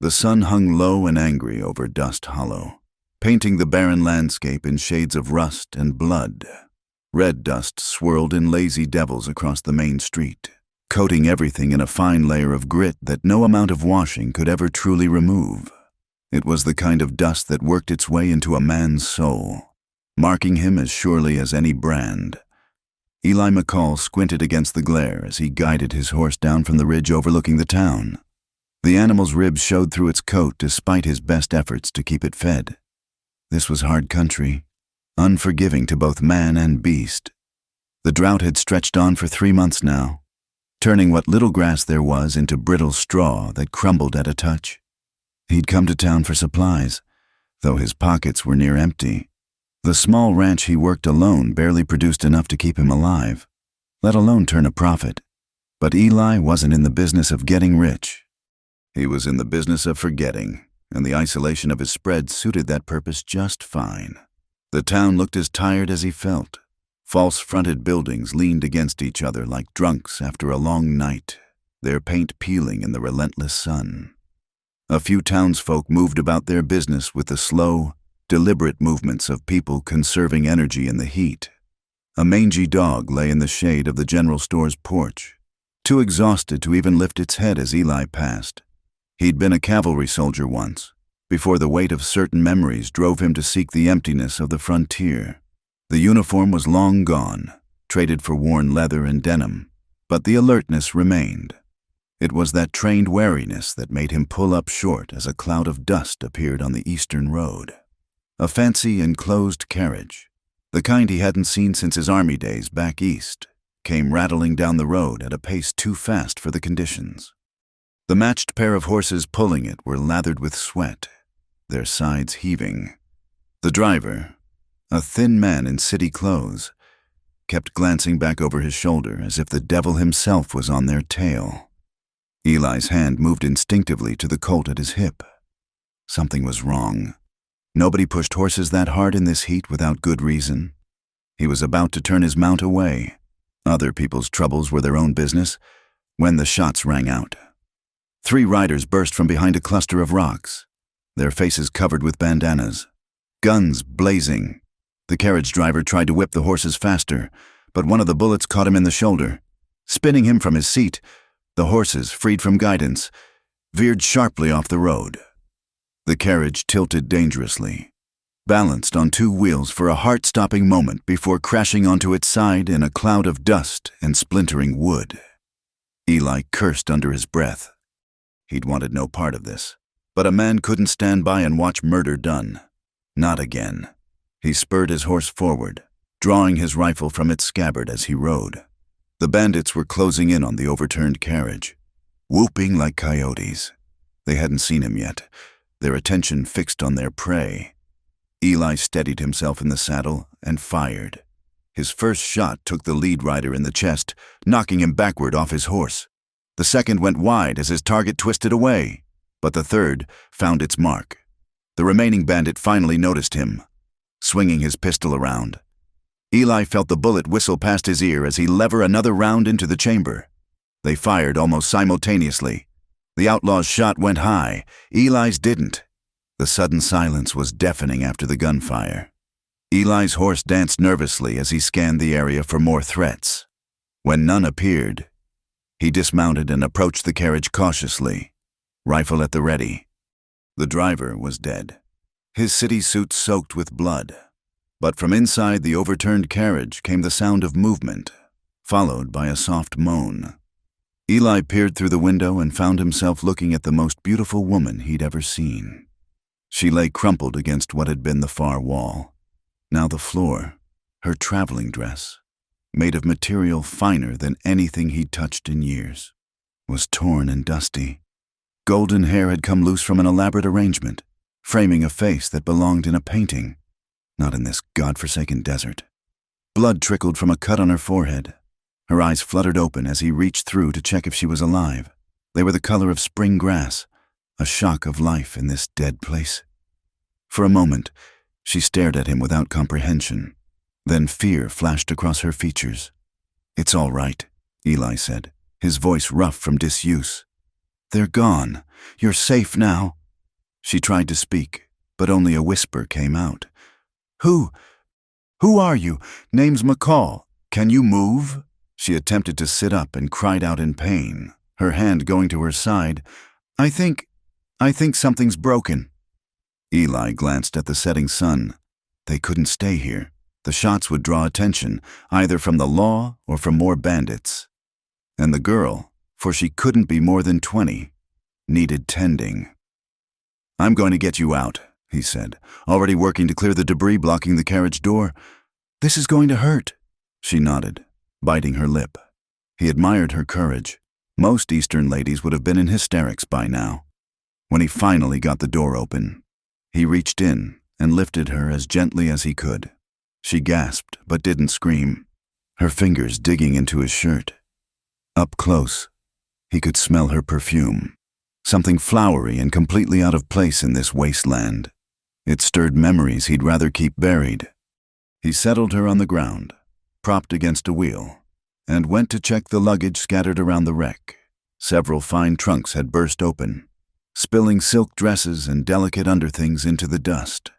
The sun hung low and angry over Dust Hollow, painting the barren landscape in shades of rust and blood. Red dust swirled in lazy devils across the main street, coating everything in a fine layer of grit that no amount of washing could ever truly remove. It was the kind of dust that worked its way into a man's soul, marking him as surely as any brand. Eli McCall squinted against the glare as he guided his horse down from the ridge overlooking the town. The animal's ribs showed through its coat despite his best efforts to keep it fed. This was hard country, unforgiving to both man and beast. The drought had stretched on for 3 months now, turning what little grass there was into brittle straw that crumbled at a touch. He'd come to town for supplies, though his pockets were near empty. The small ranch he worked alone barely produced enough to keep him alive, let alone turn a profit. But Eli wasn't in the business of getting rich. He was in the business of forgetting, and the isolation of his spread suited that purpose just fine. The town looked as tired as he felt. False-fronted buildings leaned against each other like drunks after a long night, their paint peeling in the relentless sun. A few townsfolk moved about their business with the slow, deliberate movements of people conserving energy in the heat. A mangy dog lay in the shade of the general store's porch, too exhausted to even lift its head as Eli passed. He'd been a cavalry soldier once, before the weight of certain memories drove him to seek the emptiness of the frontier. The uniform was long gone, traded for worn leather and denim, but the alertness remained. It was that trained wariness that made him pull up short as a cloud of dust appeared on the eastern road. A fancy enclosed carriage, the kind he hadn't seen since his army days back east, came rattling down the road at a pace too fast for the conditions. The matched pair of horses pulling it were lathered with sweat, their sides heaving. The driver, a thin man in city clothes, kept glancing back over his shoulder as if the devil himself was on their tail. Eli's hand moved instinctively to the colt at his hip. Something was wrong. Nobody pushed horses that hard in this heat without good reason. He was about to turn his mount away. Other people's troubles were their own business when the shots rang out. 3 riders burst from behind a cluster of rocks, their faces covered with bandanas, guns blazing. The carriage driver tried to whip the horses faster, but one of the bullets caught him in the shoulder. Spinning him from his seat, the horses, freed from guidance, veered sharply off the road. The carriage tilted dangerously, balanced on 2 wheels for a heart-stopping moment before crashing onto its side in a cloud of dust and splintering wood. Eli cursed under his breath. He'd wanted no part of this, but a man couldn't stand by and watch murder done. Not again. He spurred his horse forward, drawing his rifle from its scabbard as he rode. The bandits were closing in on the overturned carriage, whooping like coyotes. They hadn't seen him yet, their attention fixed on their prey. Eli steadied himself in the saddle and fired. His first shot took the lead rider in the chest, knocking him backward off his horse. The second went wide as his target twisted away, but the third found its mark. The remaining bandit finally noticed him, swinging his pistol around. Eli felt the bullet whistle past his ear as he levered another round into the chamber. They fired almost simultaneously. The outlaw's shot went high, Eli's didn't. The sudden silence was deafening after the gunfire. Eli's horse danced nervously as he scanned the area for more threats. When none appeared, he dismounted and approached the carriage cautiously, rifle at the ready. The driver was dead, his city suit soaked with blood. But from inside the overturned carriage came the sound of movement, followed by a soft moan. Eli peered through the window and found himself looking at the most beautiful woman he'd ever seen. She lay crumpled against what had been the far wall. Now the floor, her traveling dress, made of material finer than anything he'd touched in years, was torn and dusty. Golden hair had come loose from an elaborate arrangement, framing a face that belonged in a painting, not in this godforsaken desert. Blood trickled from a cut on her forehead. Her eyes fluttered open as he reached through to check if she was alive. They were the color of spring grass, a shock of life in this dead place. For a moment, she stared at him without comprehension. Then fear flashed across her features. "It's all right," Eli said, his voice rough from disuse. They're gone. You're safe now." She tried to speak, but only a whisper came out. Who are you? Name's McCall. Can you move?" She attempted to sit up and cried out in pain, her hand going to her side. I think something's broken." Eli glanced at the setting sun. They couldn't stay here. The shots would draw attention, either from the law or from more bandits. And the girl, for she couldn't be more than 20, needed tending. "I'm going to get you out," he said, already working to clear the debris blocking the carriage door. "This is going to hurt." She nodded, biting her lip. He admired her courage. Most Eastern ladies would have been in hysterics by now. When he finally got the door open, he reached in and lifted her as gently as he could. She gasped but didn't scream, her fingers digging into his shirt. Up close, he could smell her perfume, something flowery and completely out of place in this wasteland. It stirred memories he'd rather keep buried. He settled her on the ground, propped against a wheel, and went to check the luggage scattered around the wreck. Several fine trunks had burst open, spilling silk dresses and delicate underthings into the dust.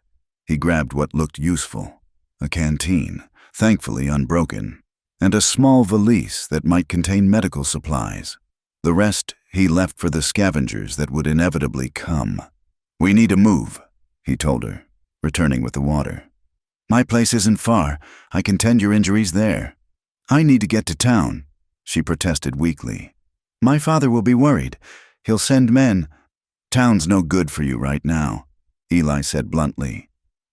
He grabbed what looked useful, a canteen, thankfully unbroken, and a small valise that might contain medical supplies. The rest he left for the scavengers that would inevitably come. "We need to move," he told her, returning with the water. "My place isn't far. I can tend your injuries there." "I need to get to town," she protested weakly. "My father will be worried. He'll send men." "Town's no good for you right now," Eli said bluntly.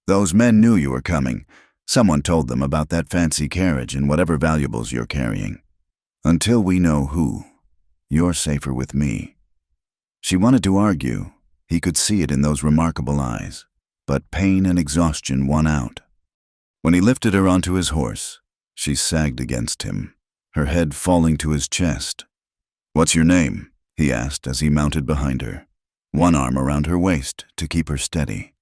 "Those men knew you were coming. Someone told them about that fancy carriage and whatever valuables you're carrying. Until we know who, you're safer with me." She wanted to argue. He could see it in those remarkable eyes. But pain and exhaustion won out. When he lifted her onto his horse, she sagged against him, her head falling to his chest. "What's your name?" he asked as he mounted behind her, one arm around her waist to keep her steady.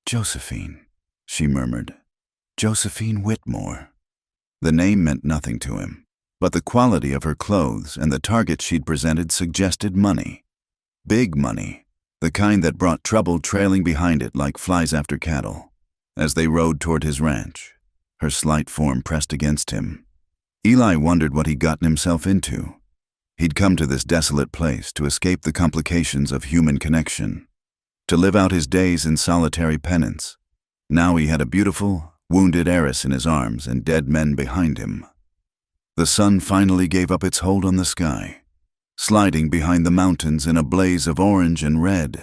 "Josephine," she murmured. "Josephine Whitmore." The name meant nothing to him, but the quality of her clothes and the target she'd presented suggested money. Big money, the kind that brought trouble trailing behind it like flies after cattle. As they rode toward his ranch, her slight form pressed against him, Eli wondered what he'd gotten himself into. He'd come to this desolate place to escape the complications of human connection, to live out his days in solitary penance. Now he had a beautiful, wounded heiress in his arms and dead men behind him. The sun finally gave up its hold on the sky, sliding behind the mountains in a blaze of orange and red.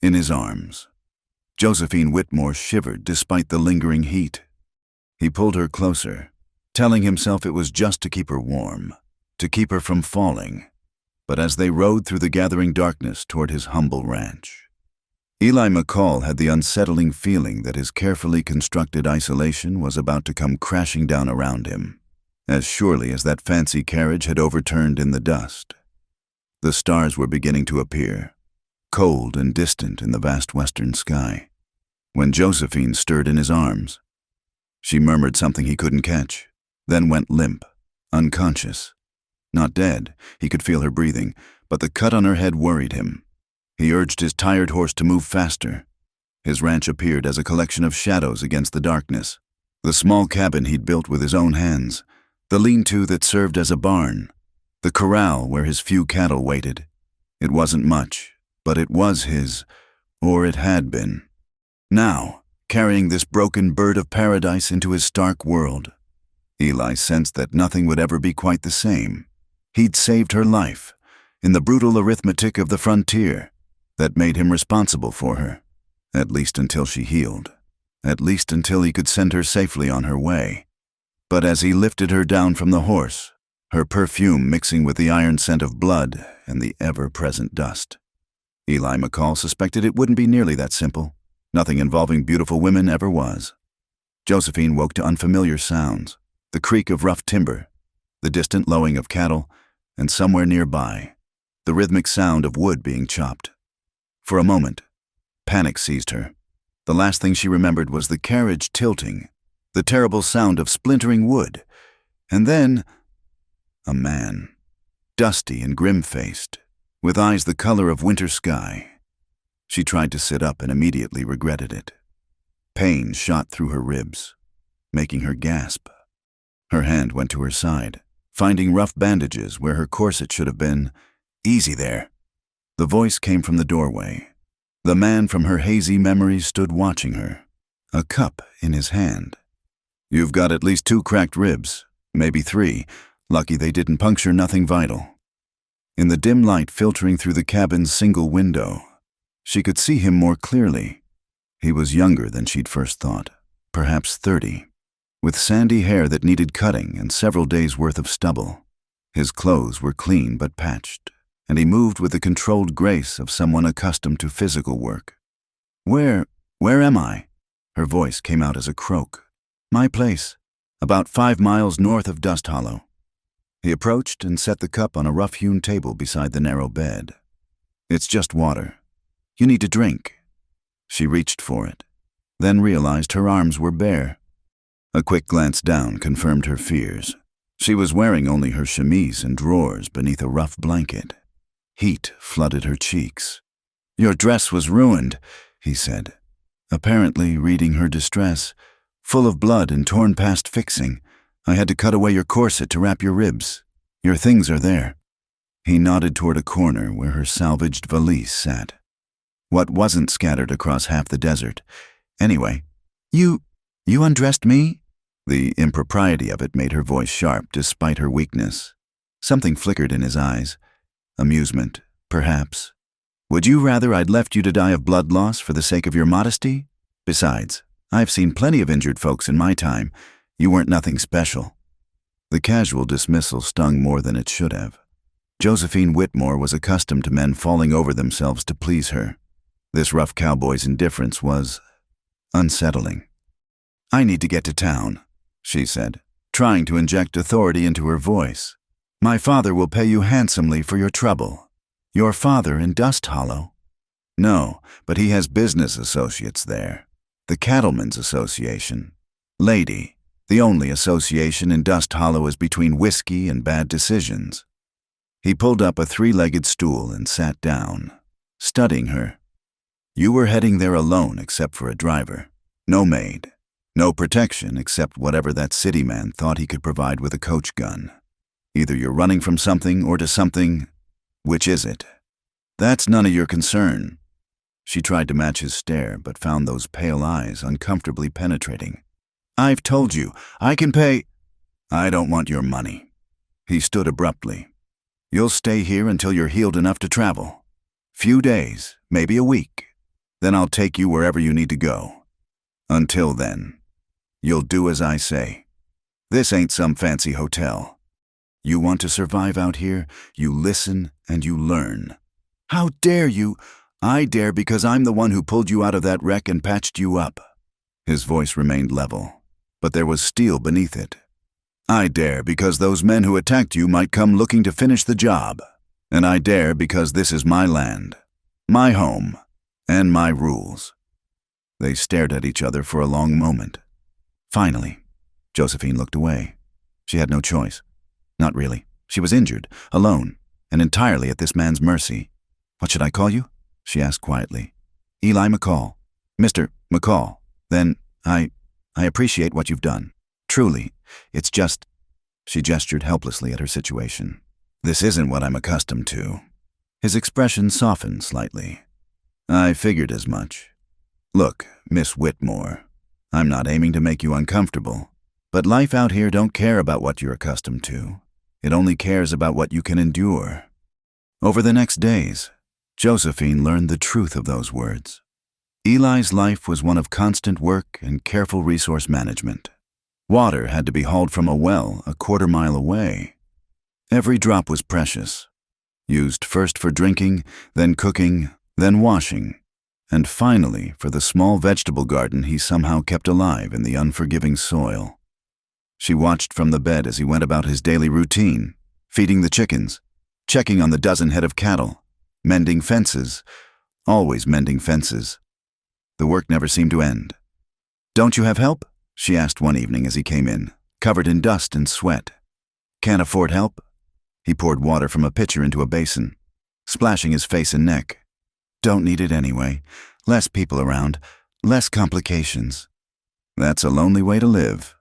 In his arms, Josephine Whitmore shivered despite the lingering heat. He pulled her closer, telling himself it was just to keep her warm, to keep her from falling. But as they rode through the gathering darkness toward his humble ranch, Eli McCall had the unsettling feeling that his carefully constructed isolation was about to come crashing down around him, as surely as that fancy carriage had overturned in the dust. The stars were beginning to appear, cold and distant in the vast western sky, when Josephine stirred in his arms. She murmured something he couldn't catch, then went limp, unconscious. Not dead, he could feel her breathing, but the cut on her head worried him. He urged his tired horse to move faster. His ranch appeared as a collection of shadows against the darkness. The small cabin he'd built with his own hands, the lean-to that served as a barn, the corral where his few cattle waited. It wasn't much, but it was his, or it had been. Now, carrying this broken bird of paradise into his stark world, Eli sensed that nothing would ever be quite the same. He'd saved her life, in the brutal arithmetic of the frontier, that made him responsible for her, at least until she healed, at least until he could send her safely on her way. But as he lifted her down from the horse, her perfume mixing with the iron scent of blood and the ever-present dust, Eli McCall suspected it wouldn't be nearly that simple. Nothing involving beautiful women ever was. Josephine woke to unfamiliar sounds, the creak of rough timber, the distant lowing of cattle, and somewhere nearby, the rhythmic sound of wood being chopped. For a moment, panic seized her. The last thing she remembered was the carriage tilting, the terrible sound of splintering wood, and then a man, dusty and grim-faced, with eyes the color of winter sky. She tried to sit up and immediately regretted it. Pain shot through her ribs, making her gasp. Her hand went to her side, finding rough bandages where her corset should have been. "Easy there." The voice came from the doorway. The man from her hazy memories stood watching her, a cup in his hand. "You've got at least 2 cracked ribs, maybe 3. Lucky they didn't puncture nothing vital." In the dim light filtering through the cabin's single window, she could see him more clearly. He was younger than she'd first thought, perhaps 30, with sandy hair that needed cutting and several days' worth of stubble. His clothes were clean but patched, and he moved with the controlled grace of someone accustomed to physical work. Where am I?" Her voice came out as a croak. "My place, about 5 miles north of Dust Hollow." He approached and set the cup on a rough-hewn table beside the narrow bed. "It's just water. You need to drink." She reached for it, then realized her arms were bare. A quick glance down confirmed her fears. She was wearing only her chemise and drawers beneath a rough blanket. Heat flooded her cheeks. "Your dress was ruined," he said, apparently reading her distress. "Full of blood and torn past fixing. I had to cut away your corset to wrap your ribs. Your things are there." He nodded toward a corner where her salvaged valise sat. What wasn't scattered across half the desert. "Anyway, you undressed me?" The impropriety of it made her voice sharp despite her weakness. Something flickered in his eyes. Amusement, perhaps. "Would you rather I'd left you to die of blood loss for the sake of your modesty? Besides, I've seen plenty of injured folks in my time. You weren't nothing special." The casual dismissal stung more than it should have. Josephine Whitmore was accustomed to men falling over themselves to please her. This rough cowboy's indifference was unsettling. "I need to get to town," she said, trying to inject authority into her voice. "My father will pay you handsomely for your trouble." "Your father in Dust Hollow?" "No, but he has business associates there. The Cattlemen's Association. Lady, the only association in Dust Hollow is between whiskey and bad decisions." He pulled up a 3-legged stool and sat down, studying her. "You were heading there alone except for a driver. No maid. No protection except whatever that city man thought he could provide with a coach gun. Either you're running from something or to something. Which is it?" "That's none of your concern." She tried to match his stare, but found those pale eyes uncomfortably penetrating. "I've told you, I can pay—" "I don't want your money." He stood abruptly. "You'll stay here until you're healed enough to travel. Few days, maybe a week. Then I'll take you wherever you need to go. Until then, you'll do as I say. This ain't some fancy hotel. You want to survive out here, you listen and you learn." "How dare you?" "I dare because I'm the one who pulled you out of that wreck and patched you up." His voice remained level, but there was steel beneath it. "I dare because those men who attacked you might come looking to finish the job. And I dare because this is my land, my home, and my rules." They stared at each other for a long moment. Finally, Josephine looked away. She had no choice. Not really. She was injured, alone, and entirely at this man's mercy. "What should I call you?" she asked quietly. "Eli McCall." "Mr. McCall. Then I appreciate what you've done. Truly. It's just—" She gestured helplessly at her situation. "This isn't what I'm accustomed to." His expression softened slightly. "I figured as much. Look, Miss Whitmore, I'm not aiming to make you uncomfortable, but life out here don't care about what you're accustomed to. It only cares about what you can endure." Over the next days, Josephine learned the truth of those words. Eli's life was one of constant work and careful resource management. Water had to be hauled from a well a quarter-mile away. Every drop was precious, used first for drinking, then cooking, then washing, and finally for the small vegetable garden he somehow kept alive in the unforgiving soil. She watched from the bed as he went about his daily routine, feeding the chickens, checking on the dozen head of cattle, mending fences, always mending fences. The work never seemed to end. "Don't you have help?" she asked one evening as he came in, covered in dust and sweat. "Can't afford help?" He poured water from a pitcher into a basin. splashing his face and neck. Don't need it anyway. Less people around, less complications. That's a lonely way to live.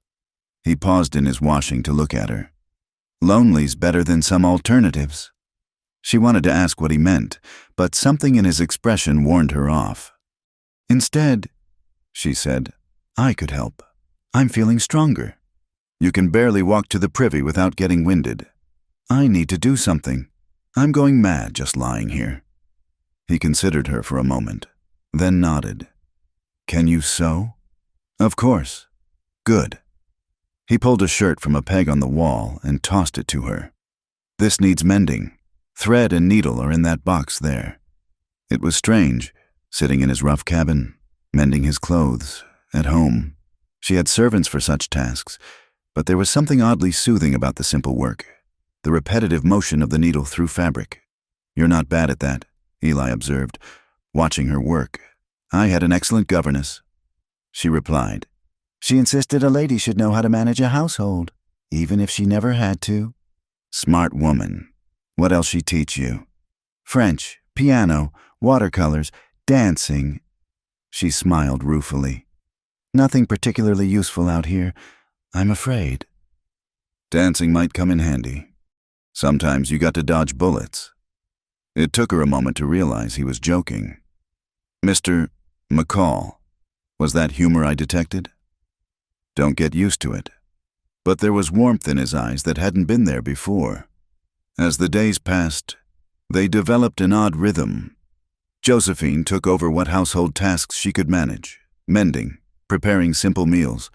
He paused in his washing to look at her. Lonely's better than some alternatives. She wanted to ask what he meant, but something in his expression warned her off. Instead, she said, I could help. I'm feeling stronger. You can barely walk to the privy without getting winded. I need to do something. I'm going mad just lying here. He considered her for a moment, then nodded. Can you sew? Of course. Good. He pulled a shirt from a peg on the wall and tossed it to her. This needs mending. Thread and needle are in that box there. It was strange, sitting in his rough cabin, mending his clothes, at home. She had servants for such tasks, but there was something oddly soothing about the simple work, the repetitive motion of the needle through fabric. You're not bad at that, Eli observed, watching her work. I had an excellent governess. She replied. She insisted a lady should know how to manage a household, even if she never had to. Smart woman. What else she teach you? French, piano, watercolors, dancing. She smiled ruefully. Nothing particularly useful out here, I'm afraid. Dancing might come in handy. Sometimes you got to dodge bullets. It took her a moment to realize he was joking. Mr. McCall, was that humor I detected? Don't get used to it. But there was warmth in his eyes that hadn't been there before. As the days passed, they developed an odd rhythm. Josephine took over what household tasks she could manage, mending, preparing simple meals,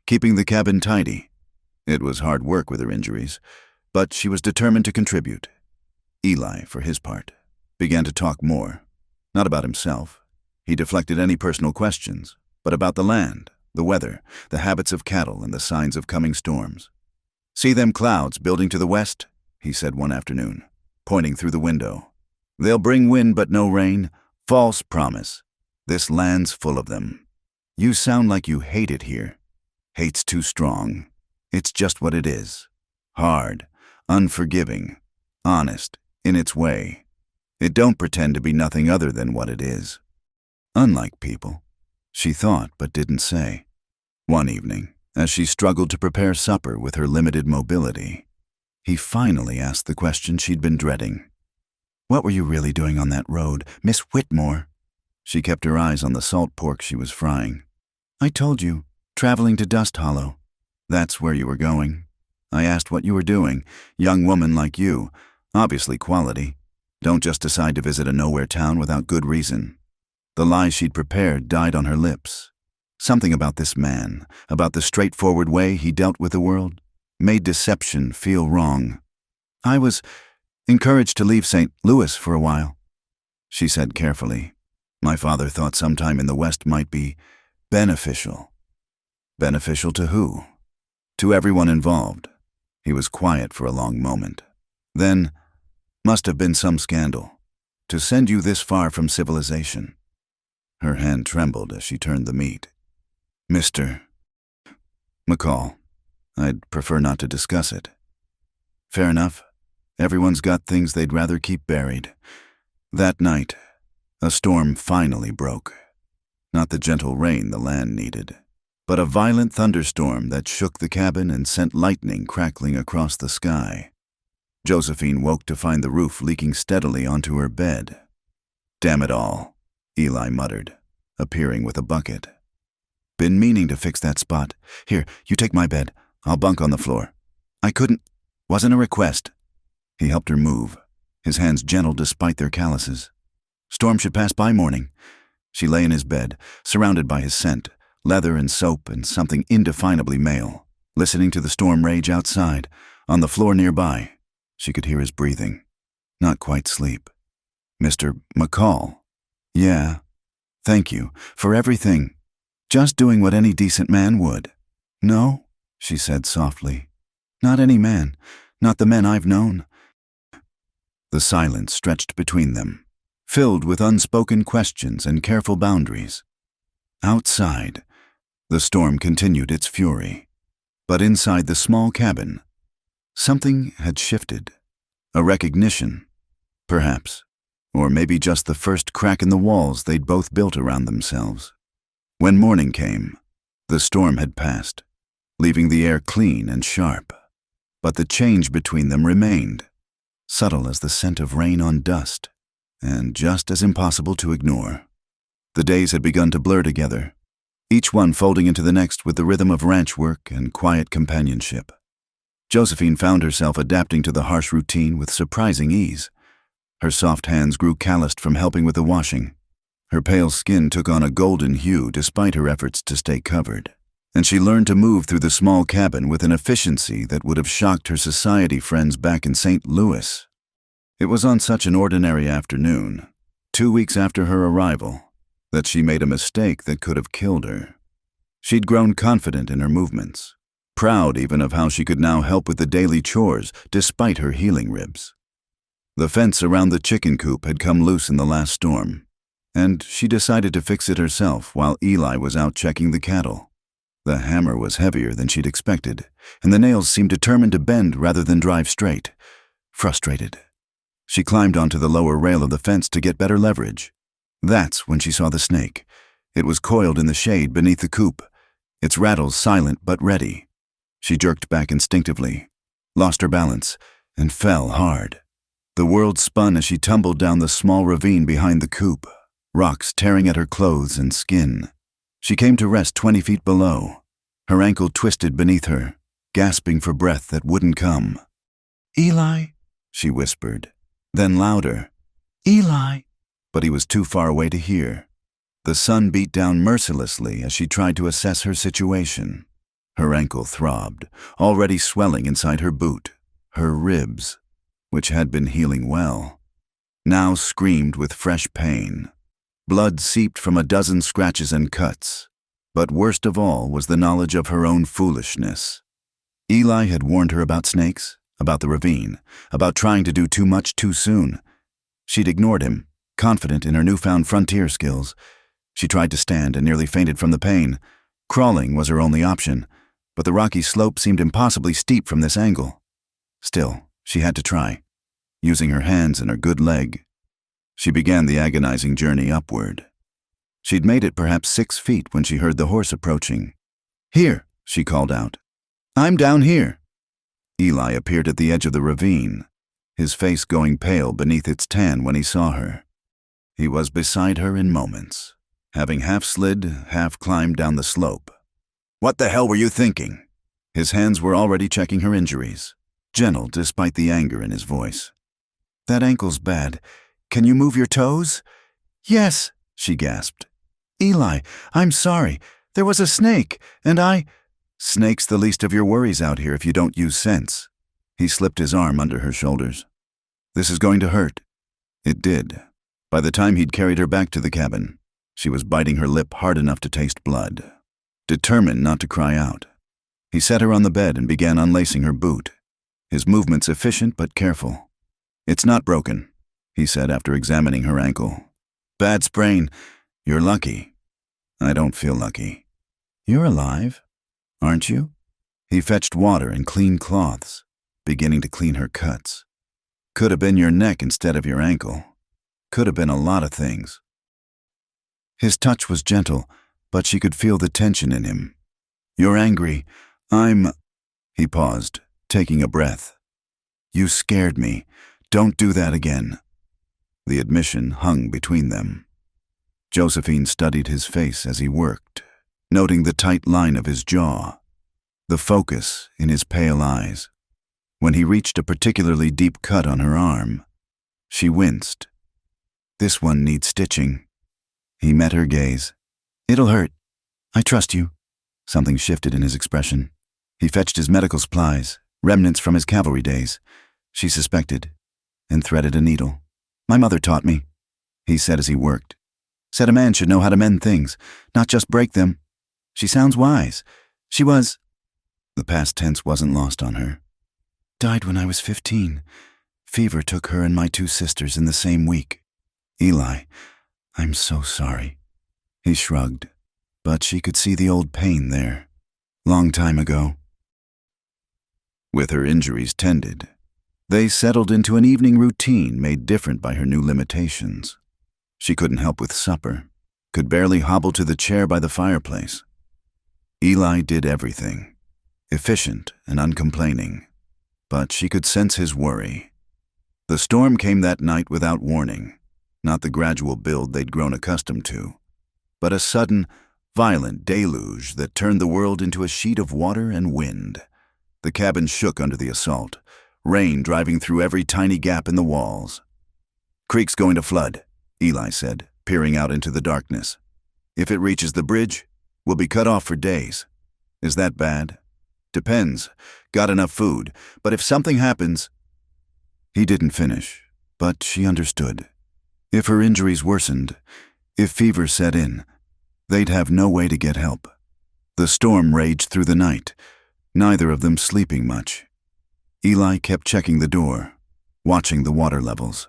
keeping the cabin tidy. It was hard work with her injuries, but she was determined to contribute. Eli, for his part, began to talk more. Not about himself. He deflected any personal questions, but about the land, the weather, the habits of cattle, and the signs of coming storms. See them clouds building to the west? He said one afternoon, pointing through the window. They'll bring wind but no rain. False promise. This land's full of them. You sound like you hate it here. Hate's too strong. It's just what it is. Hard, unforgiving, honest, in its way. It don't pretend to be nothing other than what it is. Unlike people, she thought but didn't say. One evening, as she struggled to prepare supper with her limited mobility, he finally asked the question she'd been dreading. What were you really doing on that road, Miss Whitmore? She kept her eyes on the salt pork she was frying. I told you, traveling to Dust Hollow. That's where you were going. I asked what you were doing. Young woman like you, obviously quality. Don't just decide to visit a nowhere town without good reason. The lies she'd prepared died on her lips. Something about this man, about the straightforward way he dealt with the world, made deception feel wrong. I was encouraged to leave St. Louis for a while, she said carefully. My father thought sometime in the West might be beneficial. Beneficial to who? To everyone involved. He was quiet for a long moment. Then, must have been some scandal. To send you this far from civilization. Her hand trembled as she turned the meat. Mr. McCall, I'd prefer not to discuss it. Fair enough. Everyone's got things they'd rather keep buried. That night, a storm finally broke. Not the gentle rain the land needed, but a violent thunderstorm that shook the cabin and sent lightning crackling across the sky. Josephine woke to find the roof leaking steadily onto her bed. Damn it all, Eli muttered, appearing with a bucket. Been meaning to fix that spot. Here, you take my bed. I'll bunk on the floor. I couldn't. Wasn't a request. He helped her move, his hands gentle despite their calluses. Storm should pass by morning. She lay in his bed, surrounded by his scent, leather and soap and something indefinably male, listening to the storm rage outside. On the floor nearby, she could hear his breathing. Not quite sleep. Mr. McCall. Yeah. Thank you for everything. Just doing what any decent man would. No, she said softly. Not any man. Not the men I've known. The silence stretched between them, filled with unspoken questions and careful boundaries. Outside, the storm continued its fury. But inside the small cabin, something had shifted. A recognition, perhaps, Or maybe just the first crack in the walls they'd both built around themselves. When morning came, the storm had passed, leaving the air clean and sharp. But the change between them remained, subtle as the scent of rain on dust, and just as impossible to ignore. The days had begun to blur together, each one folding into the next with the rhythm of ranch work and quiet companionship. Josephine found herself adapting to the harsh routine with surprising ease. Her soft hands grew calloused from helping with the washing. Her pale skin took on a golden hue despite her efforts to stay covered, and she learned to move through the small cabin with an efficiency that would have shocked her society friends back in St. Louis. It was on such an ordinary afternoon, 2 weeks after her arrival, that she made a mistake that could have killed her. She'd grown confident in her movements, proud even of how she could now help with the daily chores despite her healing ribs. The fence around the chicken coop had come loose in the last storm, and she decided to fix it herself while Eli was out checking the cattle. The hammer was heavier than she'd expected, and the nails seemed determined to bend rather than drive straight. Frustrated, she climbed onto the lower rail of the fence to get better leverage. That's when she saw the snake. It was coiled in the shade beneath the coop, its rattles silent but ready. She jerked back instinctively, lost her balance, and fell hard. The world spun as she tumbled down the small ravine behind the coop, rocks tearing at her clothes and skin. She came to rest 20 feet below, her ankle twisted beneath her, gasping for breath that wouldn't come. "Eli," she whispered, then louder, "Eli." But he was too far away to hear. The sun beat down mercilessly as she tried to assess her situation. Her ankle throbbed, already swelling inside her boot. Her ribs, which had been healing well, now screamed with fresh pain. Blood seeped from a dozen scratches and cuts, but worst of all was the knowledge of her own foolishness. Eli had warned her about snakes, about the ravine, about trying to do too much too soon. She'd ignored him, confident in her newfound frontier skills. She tried to stand and nearly fainted from the pain. Crawling was her only option, but the rocky slope seemed impossibly steep from this angle. Still, she had to try, using her hands and her good leg. She began the agonizing journey upward. She'd made it perhaps 6 feet when she heard the horse approaching. "Here," she called out. "I'm down here." Eli appeared at the edge of the ravine, his face going pale beneath its tan when he saw her. He was beside her in moments, having half slid, half climbed down the slope. "What the hell were you thinking?" His hands were already checking her injuries, gentle despite the anger in his voice. "That ankle's bad. Can you move your toes?" "Yes," she gasped. "Eli, I'm sorry. There was a snake, and I—" "Snake's the least of your worries out here if you don't use sense." He slipped his arm under her shoulders. "This is going to hurt." It did. By the time he'd carried her back to the cabin, she was biting her lip hard enough to taste blood, determined not to cry out. He set her on the bed and began unlacing her boot, his movements efficient but careful. "It's not broken," he said after examining her ankle. "Bad sprain. You're lucky." "I don't feel lucky." "You're alive, aren't you?" He fetched water and clean cloths, beginning to clean her cuts. "Could have been your neck instead of your ankle. Could have been a lot of things." His touch was gentle, but she could feel the tension in him. "You're angry. He paused, taking a breath. "You scared me. Don't do that again." The admission hung between them. Josephine studied his face as he worked, noting the tight line of his jaw, the focus in his pale eyes. When he reached a particularly deep cut on her arm, she winced. "This one needs stitching." He met her gaze. "It'll hurt. I trust you." Something shifted in his expression. He fetched his medical supplies, remnants from his cavalry days, she suspected, and threaded a needle. "My mother taught me," he said as he worked. "Said a man should know how to mend things, not just break them. She sounds wise. She was—" The past tense wasn't lost on her. "Died when I was 15. Fever took her and my 2 sisters in the same week. Eli, I'm so sorry." He shrugged, but she could see the old pain there. Long time ago. With her injuries tended, They settled into an evening routine made different by her new limitations. She couldn't help with supper, could barely hobble to the chair by the fireplace. Eli did everything, efficient and uncomplaining, but she could sense his worry. The storm came that night without warning, not the gradual build they'd grown accustomed to, but a sudden, violent deluge that turned the world into a sheet of water and wind. The cabin shook under the assault, rain driving through every tiny gap in the walls. "Creek's going to flood," Eli said, peering out into the darkness. "If it reaches the bridge, we'll be cut off for days. Is that bad?" "Depends. Got enough food. But if something happens—" He didn't finish, but she understood. If her injuries worsened, if fever set in, they'd have no way to get help. The storm raged through the night, neither of them sleeping much. Eli kept checking the door, watching the water levels.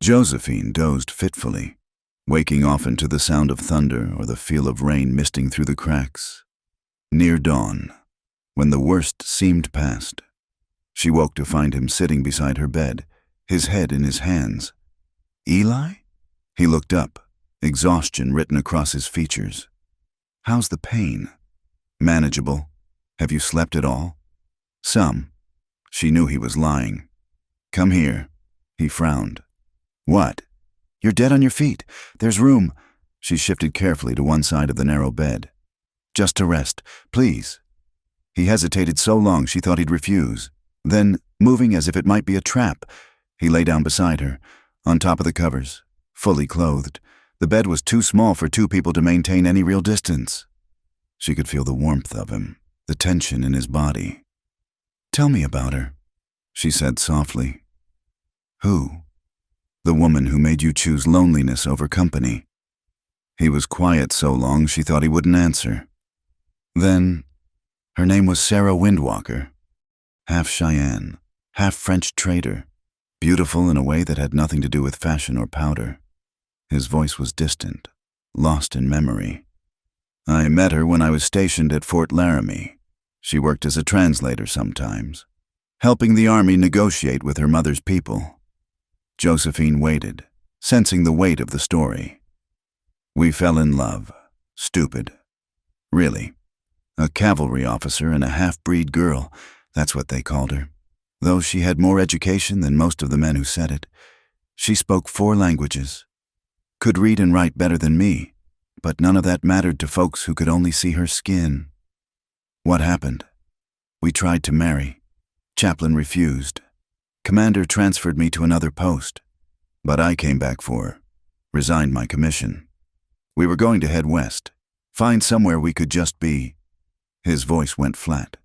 Josephine dozed fitfully, waking often to the sound of thunder or the feel of rain misting through the cracks. Near dawn, when the worst seemed past, she woke to find him sitting beside her bed, his head in his hands. "Eli?" He looked up, exhaustion written across his features. "How's the pain?" "Manageable. Have you slept at all?" "Some." She knew he was lying. "Come here." He frowned. "What?" "You're dead on your feet. There's room." She shifted carefully to one side of the narrow bed. "Just to rest, please." He hesitated so long she thought he'd refuse. Then, moving as if it might be a trap, he lay down beside her, on top of the covers, fully clothed. The bed was too small for two people to maintain any real distance. She could feel the warmth of him, the tension in his body. "Tell me about her," she said softly. "Who?" "The woman who made you choose loneliness over company." He was quiet so long she thought he wouldn't answer. Then, her name was Sarah Windwalker. Half Cheyenne, half French trader, beautiful in a way that had nothing to do with fashion or powder. His voice was distant, lost in memory. "I met her when I was stationed at Fort Laramie. She worked as a translator sometimes, helping the army negotiate with her mother's people." Josephine waited, sensing the weight of the story. "We fell in love. Stupid. Really. A cavalry officer and a half-breed girl, that's what they called her. Though she had more education than most of the men who said it. She spoke 4 languages. Could read and write better than me, but none of that mattered to folks who could only see her skin. What happened? We tried to marry. Chaplain refused. Commander transferred me to another post, but I came back for her, resigned my commission. We were going to head west, find somewhere we could just be." His voice went flat.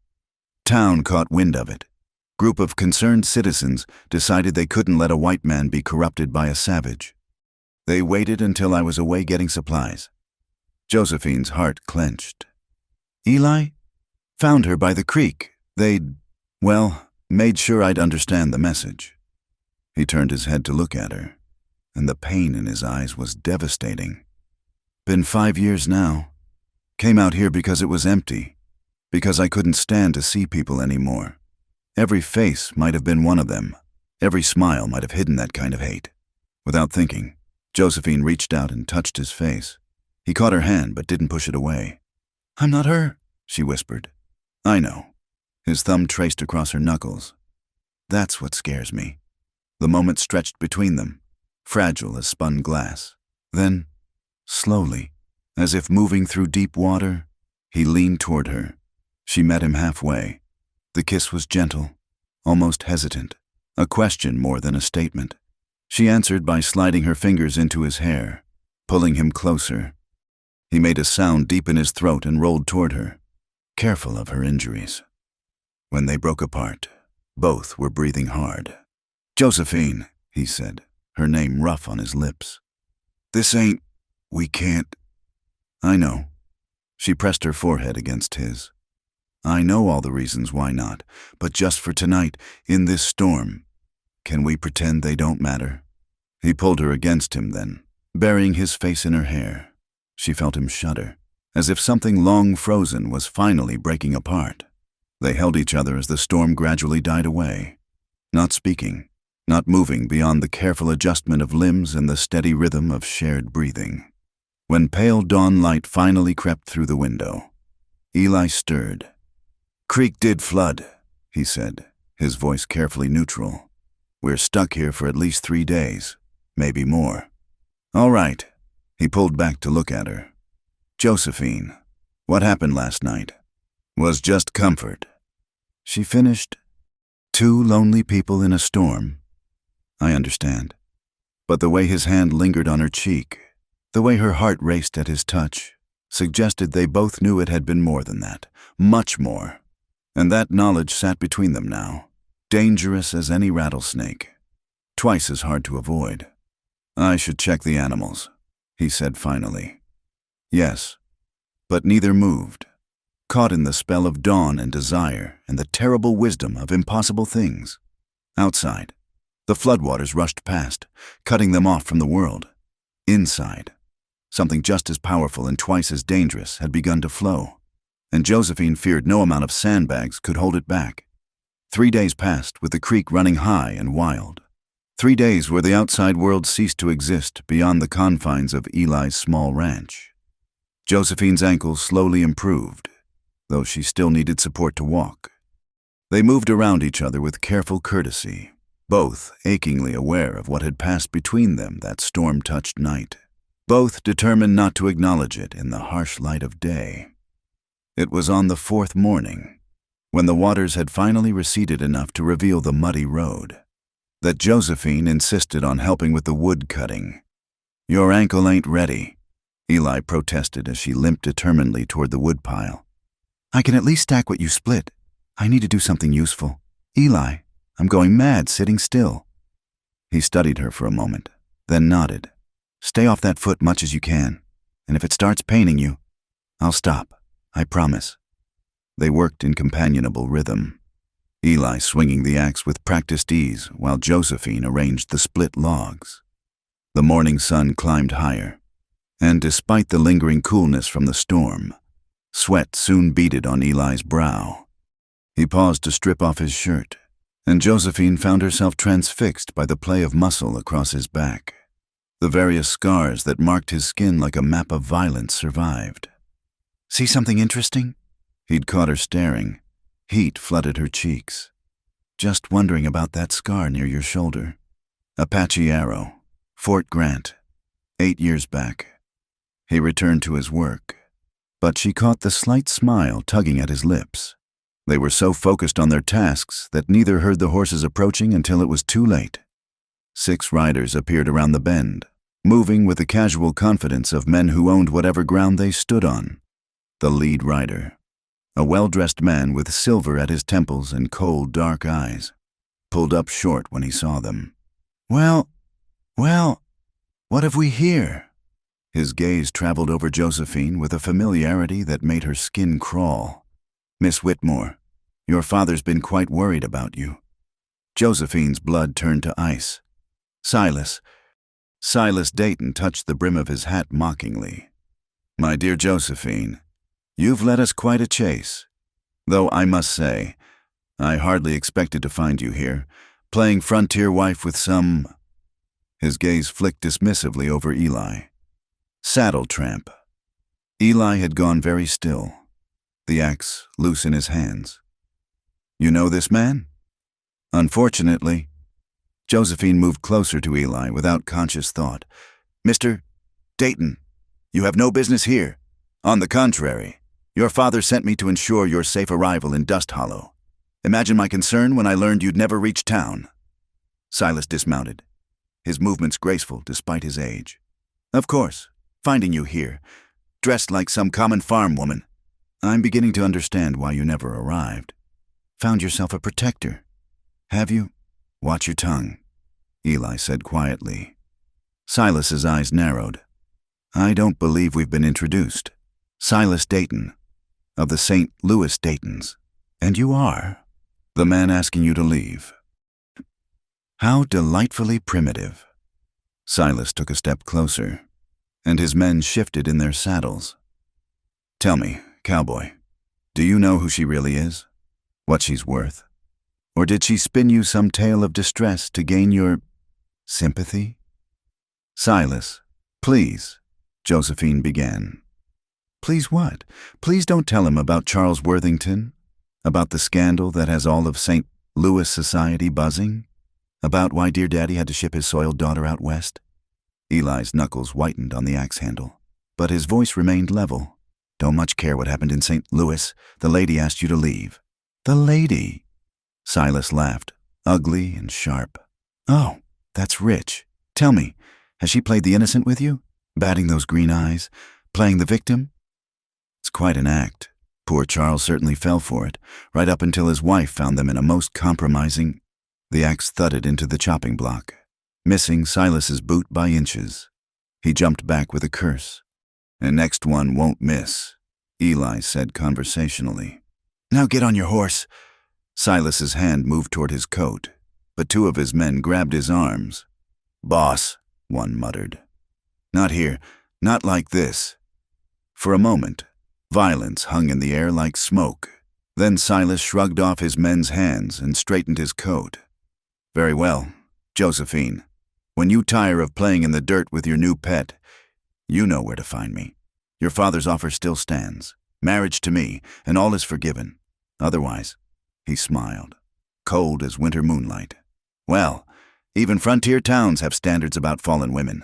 "Town caught wind of it. Group of concerned citizens decided they couldn't let a white man be corrupted by a savage. They waited until I was away getting supplies." Josephine's heart clenched. "Eli? Found her by the creek. They'd, made sure I'd understand the message." He turned his head to look at her, and the pain in his eyes was devastating. "Been 5 years now. Came out here because it was empty, because I couldn't stand to see people anymore. Every face might have been one of them. Every smile might have hidden that kind of hate." Without thinking, Josephine reached out and touched his face. He caught her hand but didn't push it away. "I'm not her," she whispered. "I know." His thumb traced across her knuckles. "That's what scares me." The moment stretched between them, fragile as spun glass. Then, slowly, as if moving through deep water, he leaned toward her. She met him halfway. The kiss was gentle, almost hesitant, a question more than a statement. She answered by sliding her fingers into his hair, pulling him closer. He made a sound deep in his throat and rolled toward her, careful of her injuries. When they broke apart, both were breathing hard. "Josephine," he said, her name rough on his lips. We can't." "I know." She pressed her forehead against his. "I know all the reasons why not, but just for tonight, in this storm, can we pretend they don't matter?" He pulled her against him then, burying his face in her hair. She felt him shudder, as if something long frozen was finally breaking apart. They held each other as the storm gradually died away. not speaking, not moving beyond the careful adjustment of limbs and the steady rhythm of shared breathing. When pale dawn light finally crept through the window, Eli stirred. "Creek did flood," he said, his voice carefully neutral. "We're stuck here for at least 3 days, maybe more." "All right." He pulled back to look at her. "Josephine, what happened last night?" "Was just comfort," she finished. "Two lonely people in a storm." "I understand." But the way his hand lingered on her cheek, the way her heart raced at his touch, suggested they both knew it had been more than that, much more. And that knowledge sat between them now, dangerous as any rattlesnake, twice as hard to avoid. "I should check the animals," he said finally. "Yes." But neither moved, caught in the spell of dawn and desire and the terrible wisdom of impossible things. Outside, the floodwaters rushed past, cutting them off from the world. Inside, something just as powerful and twice as dangerous had begun to flow, and Josephine feared no amount of sandbags could hold it back. 3 days passed with the creek running high and wild. 3 days where the outside world ceased to exist beyond the confines of Eli's small ranch. Josephine's ankles slowly improved, though she still needed support to walk. They moved around each other with careful courtesy, both achingly aware of what had passed between them that storm-touched night, both determined not to acknowledge it in the harsh light of day. It was on the 4th morning, when the waters had finally receded enough to reveal the muddy road, that Josephine insisted on helping with the wood cutting. "Your ankle ain't ready," Eli protested as she limped determinedly toward the woodpile. "I can at least stack what you split. I need to do something useful. Eli, I'm going mad sitting still." He studied her for a moment, then nodded. "Stay off that foot much as you can, and if it starts paining you, I'll stop, I promise." They worked in companionable rhythm, Eli swinging the axe with practiced ease while Josephine arranged the split logs. The morning sun climbed higher, and despite the lingering coolness from the storm, sweat soon beaded on Eli's brow. He paused to strip off his shirt, and Josephine found herself transfixed by the play of muscle across his back. The various scars that marked his skin like a map of violence survived. "See something interesting?" He'd caught her staring. Heat flooded her cheeks. "Just wondering about that scar near your shoulder. Apache arrow, Fort Grant, 8 years back." He returned to his work, but she caught the slight smile tugging at his lips. They were so focused on their tasks that neither heard the horses approaching until it was too late. 6 riders appeared around the bend, moving with the casual confidence of men who owned whatever ground they stood on. The lead rider, a well-dressed man with silver at his temples and cold, dark eyes, pulled up short when he saw them. Well, what have we here?" His gaze traveled over Josephine with a familiarity that made her skin crawl. "Miss Whitmore, your father's been quite worried about you." Josephine's blood turned to ice. Silas Dayton touched the brim of his hat mockingly. "My dear Josephine, you've led us quite a chase. Though I must say, I hardly expected to find you here, playing frontier wife with some—" His gaze flicked dismissively over Eli. "Saddle tramp." Eli had gone very still, the axe loose in his hands. "You know this man?" "Unfortunately." Josephine moved closer to Eli without conscious thought. "Mr. Dayton, you have no business here. On the contrary, your father sent me to ensure your safe arrival in Dust Hollow. Imagine my concern when I learned you'd never reach town." Silas dismounted, his movements graceful despite his age. "Of course, finding you here, dressed like some common farm woman. I'm beginning to understand why you never arrived. Found yourself a protector, have you?" "Watch your tongue," Eli said quietly. Silas's eyes narrowed. "I don't believe we've been introduced. Silas Dayton, of the St. Louis Daytons. And you are the man asking you to leave." How delightfully primitive. Silas took a step closer, and his men shifted in their saddles. "Tell me, Cowboy, do you know who she really is? What she's worth?" Or did she spin you some tale of distress to gain your sympathy? Silas, please, Josephine began. Please what? Please don't tell him about Charles Worthington? About the scandal that has all of St. Louis society buzzing? About why dear Daddy had to ship his soiled daughter out west? Eli's knuckles whitened on the axe handle, but his voice remained level. Don't much care what happened in St. Louis. The lady asked you to leave. The lady? Silas laughed, ugly and sharp. Oh, that's rich. Tell me, has she played the innocent with you? Batting those green eyes? Playing the victim? It's quite an act. Poor Charles certainly fell for it, right up until his wife found them in a most compromising... The axe thudded into the chopping block, missing Silas's boot by inches. He jumped back with a curse. The next one won't miss, Eli said conversationally. Now get on your horse. Silas's hand moved toward his coat, but two of his men grabbed his arms. Boss, one muttered. Not here, not like this. For a moment, violence hung in the air like smoke. Then Silas shrugged off his men's hands and straightened his coat. Very well, Josephine. When you tire of playing in the dirt with your new pet, you know where to find me. Your father's offer still stands. Marriage to me, and all is forgiven. Otherwise, he smiled, cold as winter moonlight. Well, even frontier towns have standards about fallen women.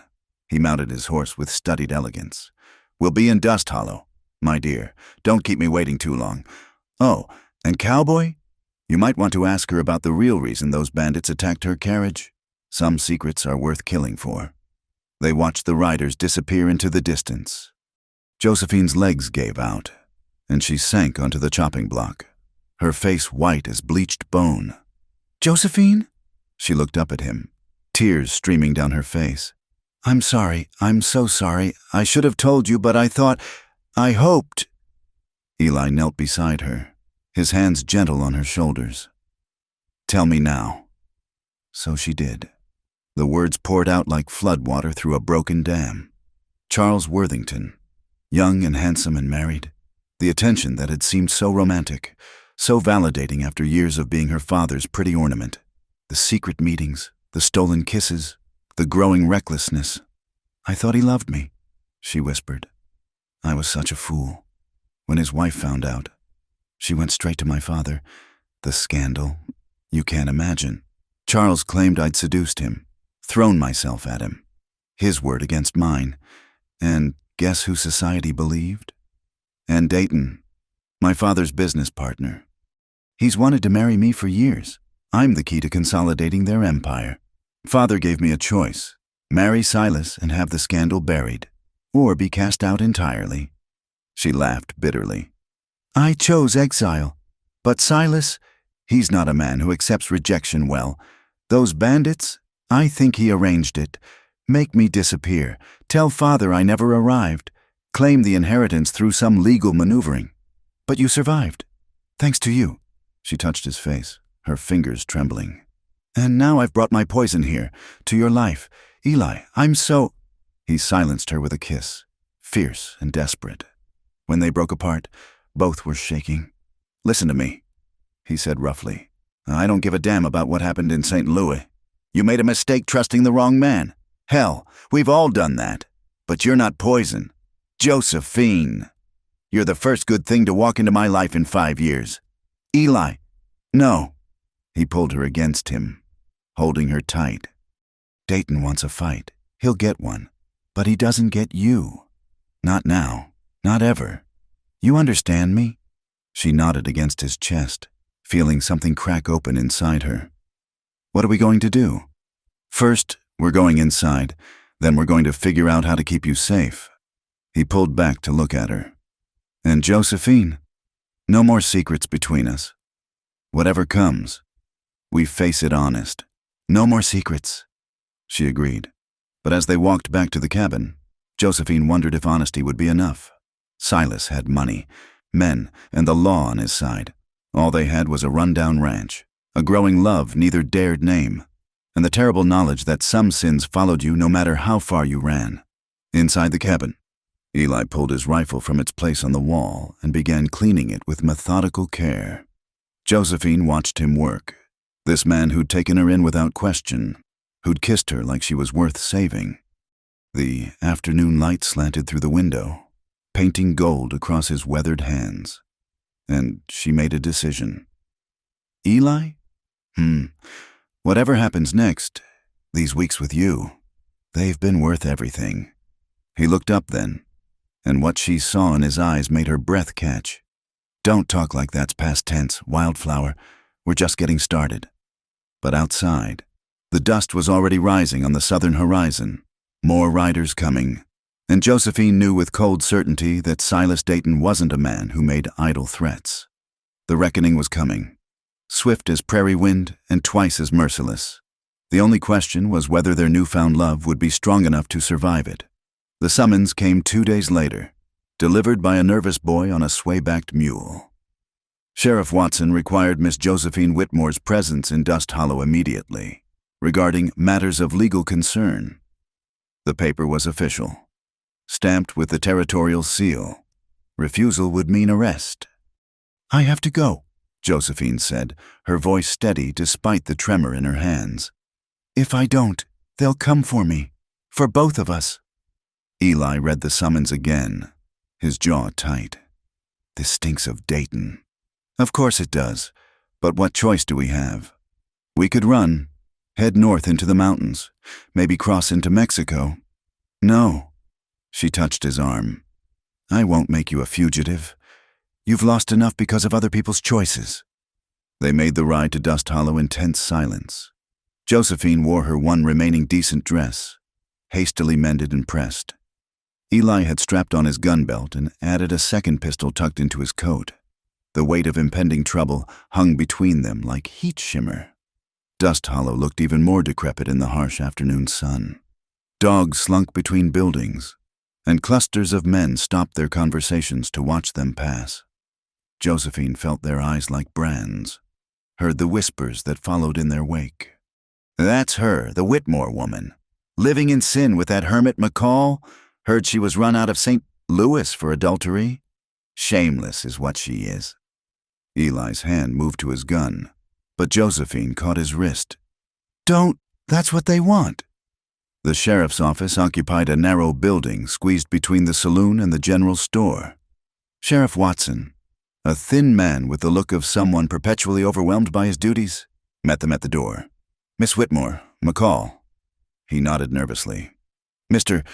He mounted his horse with studied elegance. We'll be in Dust Hollow. My dear, don't keep me waiting too long. Oh, and Cowboy? You might want to ask her about the real reason those bandits attacked her carriage. Some secrets are worth killing for. They watched the riders disappear into the distance. Josephine's legs gave out, and she sank onto the chopping block, her face white as bleached bone. Josephine? She looked up at him, tears streaming down her face. I'm sorry, I'm so sorry. I should have told you, but I hoped. Eli knelt beside her, his hands gentle on her shoulders. Tell me now. So she did. The words poured out like floodwater through a broken dam. Charles Worthington, young and handsome and married. The attention that had seemed so romantic, so validating after years of being her father's pretty ornament. The secret meetings, the stolen kisses, the growing recklessness. I thought he loved me, she whispered. I was such a fool. When his wife found out, she went straight to my father. The scandal, you can't imagine. Charles claimed I'd seduced him, thrown myself at him. His word against mine. And guess who society believed? And Dayton, my father's business partner. He's wanted to marry me for years. I'm the key to consolidating their empire. Father gave me a choice. Marry Silas and have the scandal buried, or be cast out entirely. She laughed bitterly. I chose exile. But Silas, he's not a man who accepts rejection well. Those bandits, I think he arranged it. Make me disappear. Tell Father I never arrived. Claim the inheritance through some legal maneuvering. But you survived. Thanks to you. She touched his face, her fingers trembling. And now I've brought my poison here, to your life. Eli, I'm so... He silenced her with a kiss, fierce and desperate. When they broke apart, both were shaking. Listen to me, he said roughly. I don't give a damn about what happened in St. Louis. You made a mistake trusting the wrong man. Hell, we've all done that. But you're not poison. Josephine. You're the first good thing to walk into my life in 5 years. Eli. No. He pulled her against him, holding her tight. Dayton wants a fight. He'll get one. But he doesn't get you. Not now. Not ever. You understand me? She nodded against his chest, feeling something crack open inside her. What are we going to do? First, we're going inside. Then we're going to figure out how to keep you safe. He pulled back to look at her. And Josephine, no more secrets between us. Whatever comes, we face it honest. No more secrets, she agreed. But as they walked back to the cabin, Josephine wondered if honesty would be enough. Silas had money, men, and the law on his side. All they had was a rundown ranch, a growing love neither dared name, and the terrible knowledge that some sins followed you no matter how far you ran. Inside the cabin, Eli pulled his rifle from its place on the wall and began cleaning it with methodical care. Josephine watched him work, This man who'd taken her in without question, who'd kissed her like she was worth saving. The afternoon light slanted through the window, painting gold across his weathered hands. And she made a decision. Eli? Whatever happens next, these weeks with you, they've been worth everything. He looked up then, and what she saw in his eyes made her breath catch. Don't talk like that's past tense, Wildflower. We're just getting started. But outside, the dust was already rising on the southern horizon. More riders coming, and Josephine knew with cold certainty that Silas Dayton wasn't a man who made idle threats. The reckoning was coming, swift as prairie wind and twice as merciless. The only question was whether their newfound love would be strong enough to survive it. The summons came 2 days later, delivered by a nervous boy on a sway-backed mule. Sheriff Watson required Miss Josephine Whitmore's presence in Dust Hollow immediately, regarding matters of legal concern. The paper was official, stamped with the territorial seal. Refusal would mean arrest. I have to go, Josephine said, her voice steady despite the tremor in her hands. If I don't, they'll come for me, for both of us. Eli read the summons again, his jaw tight. This stinks of Dayton. Of course it does, but what choice do we have? We could run, head north into the mountains, maybe cross into Mexico. No, she touched his arm. I won't make you a fugitive. You've lost enough because of other people's choices. They made the ride to Dust Hollow in tense silence. Josephine wore her one remaining decent dress, hastily mended and pressed. Eli had strapped on his gun belt and added a second pistol tucked into his coat. The weight of impending trouble hung between them like heat shimmer. Dust Hollow looked even more decrepit in the harsh afternoon sun. Dogs slunk between buildings, and clusters of men stopped their conversations to watch them pass. Josephine felt their eyes like brands, heard the whispers that followed in their wake. That's her, the Whitmore woman, living in sin with that hermit McCall. Heard she was run out of St. Louis for adultery. Shameless is what she is. Eli's hand moved to his gun, but Josephine caught his wrist. Don't, that's what they want. The sheriff's office occupied a narrow building squeezed between the saloon and the general store. Sheriff Watson, a thin man with the look of someone perpetually overwhelmed by his duties, met them at the door. Miss Whitmore, McCall. He nodded nervously. Mr.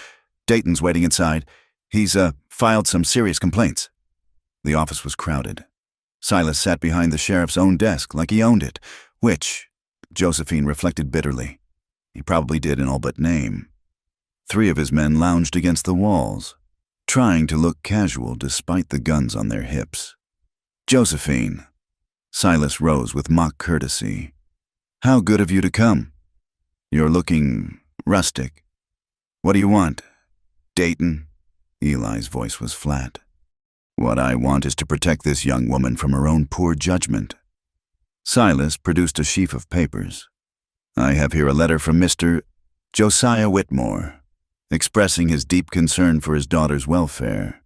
Dayton's waiting inside. He's, filed some serious complaints. The office was crowded. Silas sat behind the sheriff's own desk like he owned it, which, Josephine reflected bitterly, he probably did in all but name. 3 of his men lounged against the walls, trying to look casual despite the guns on their hips. Josephine. Silas rose with mock courtesy. How good of you to come. You're looking rustic. What do you want? Dayton? Eli's voice was flat. What I want is to protect this young woman from her own poor judgment. Silas produced a sheaf of papers. I have here a letter from Mr. Josiah Whitmore, expressing his deep concern for his daughter's welfare.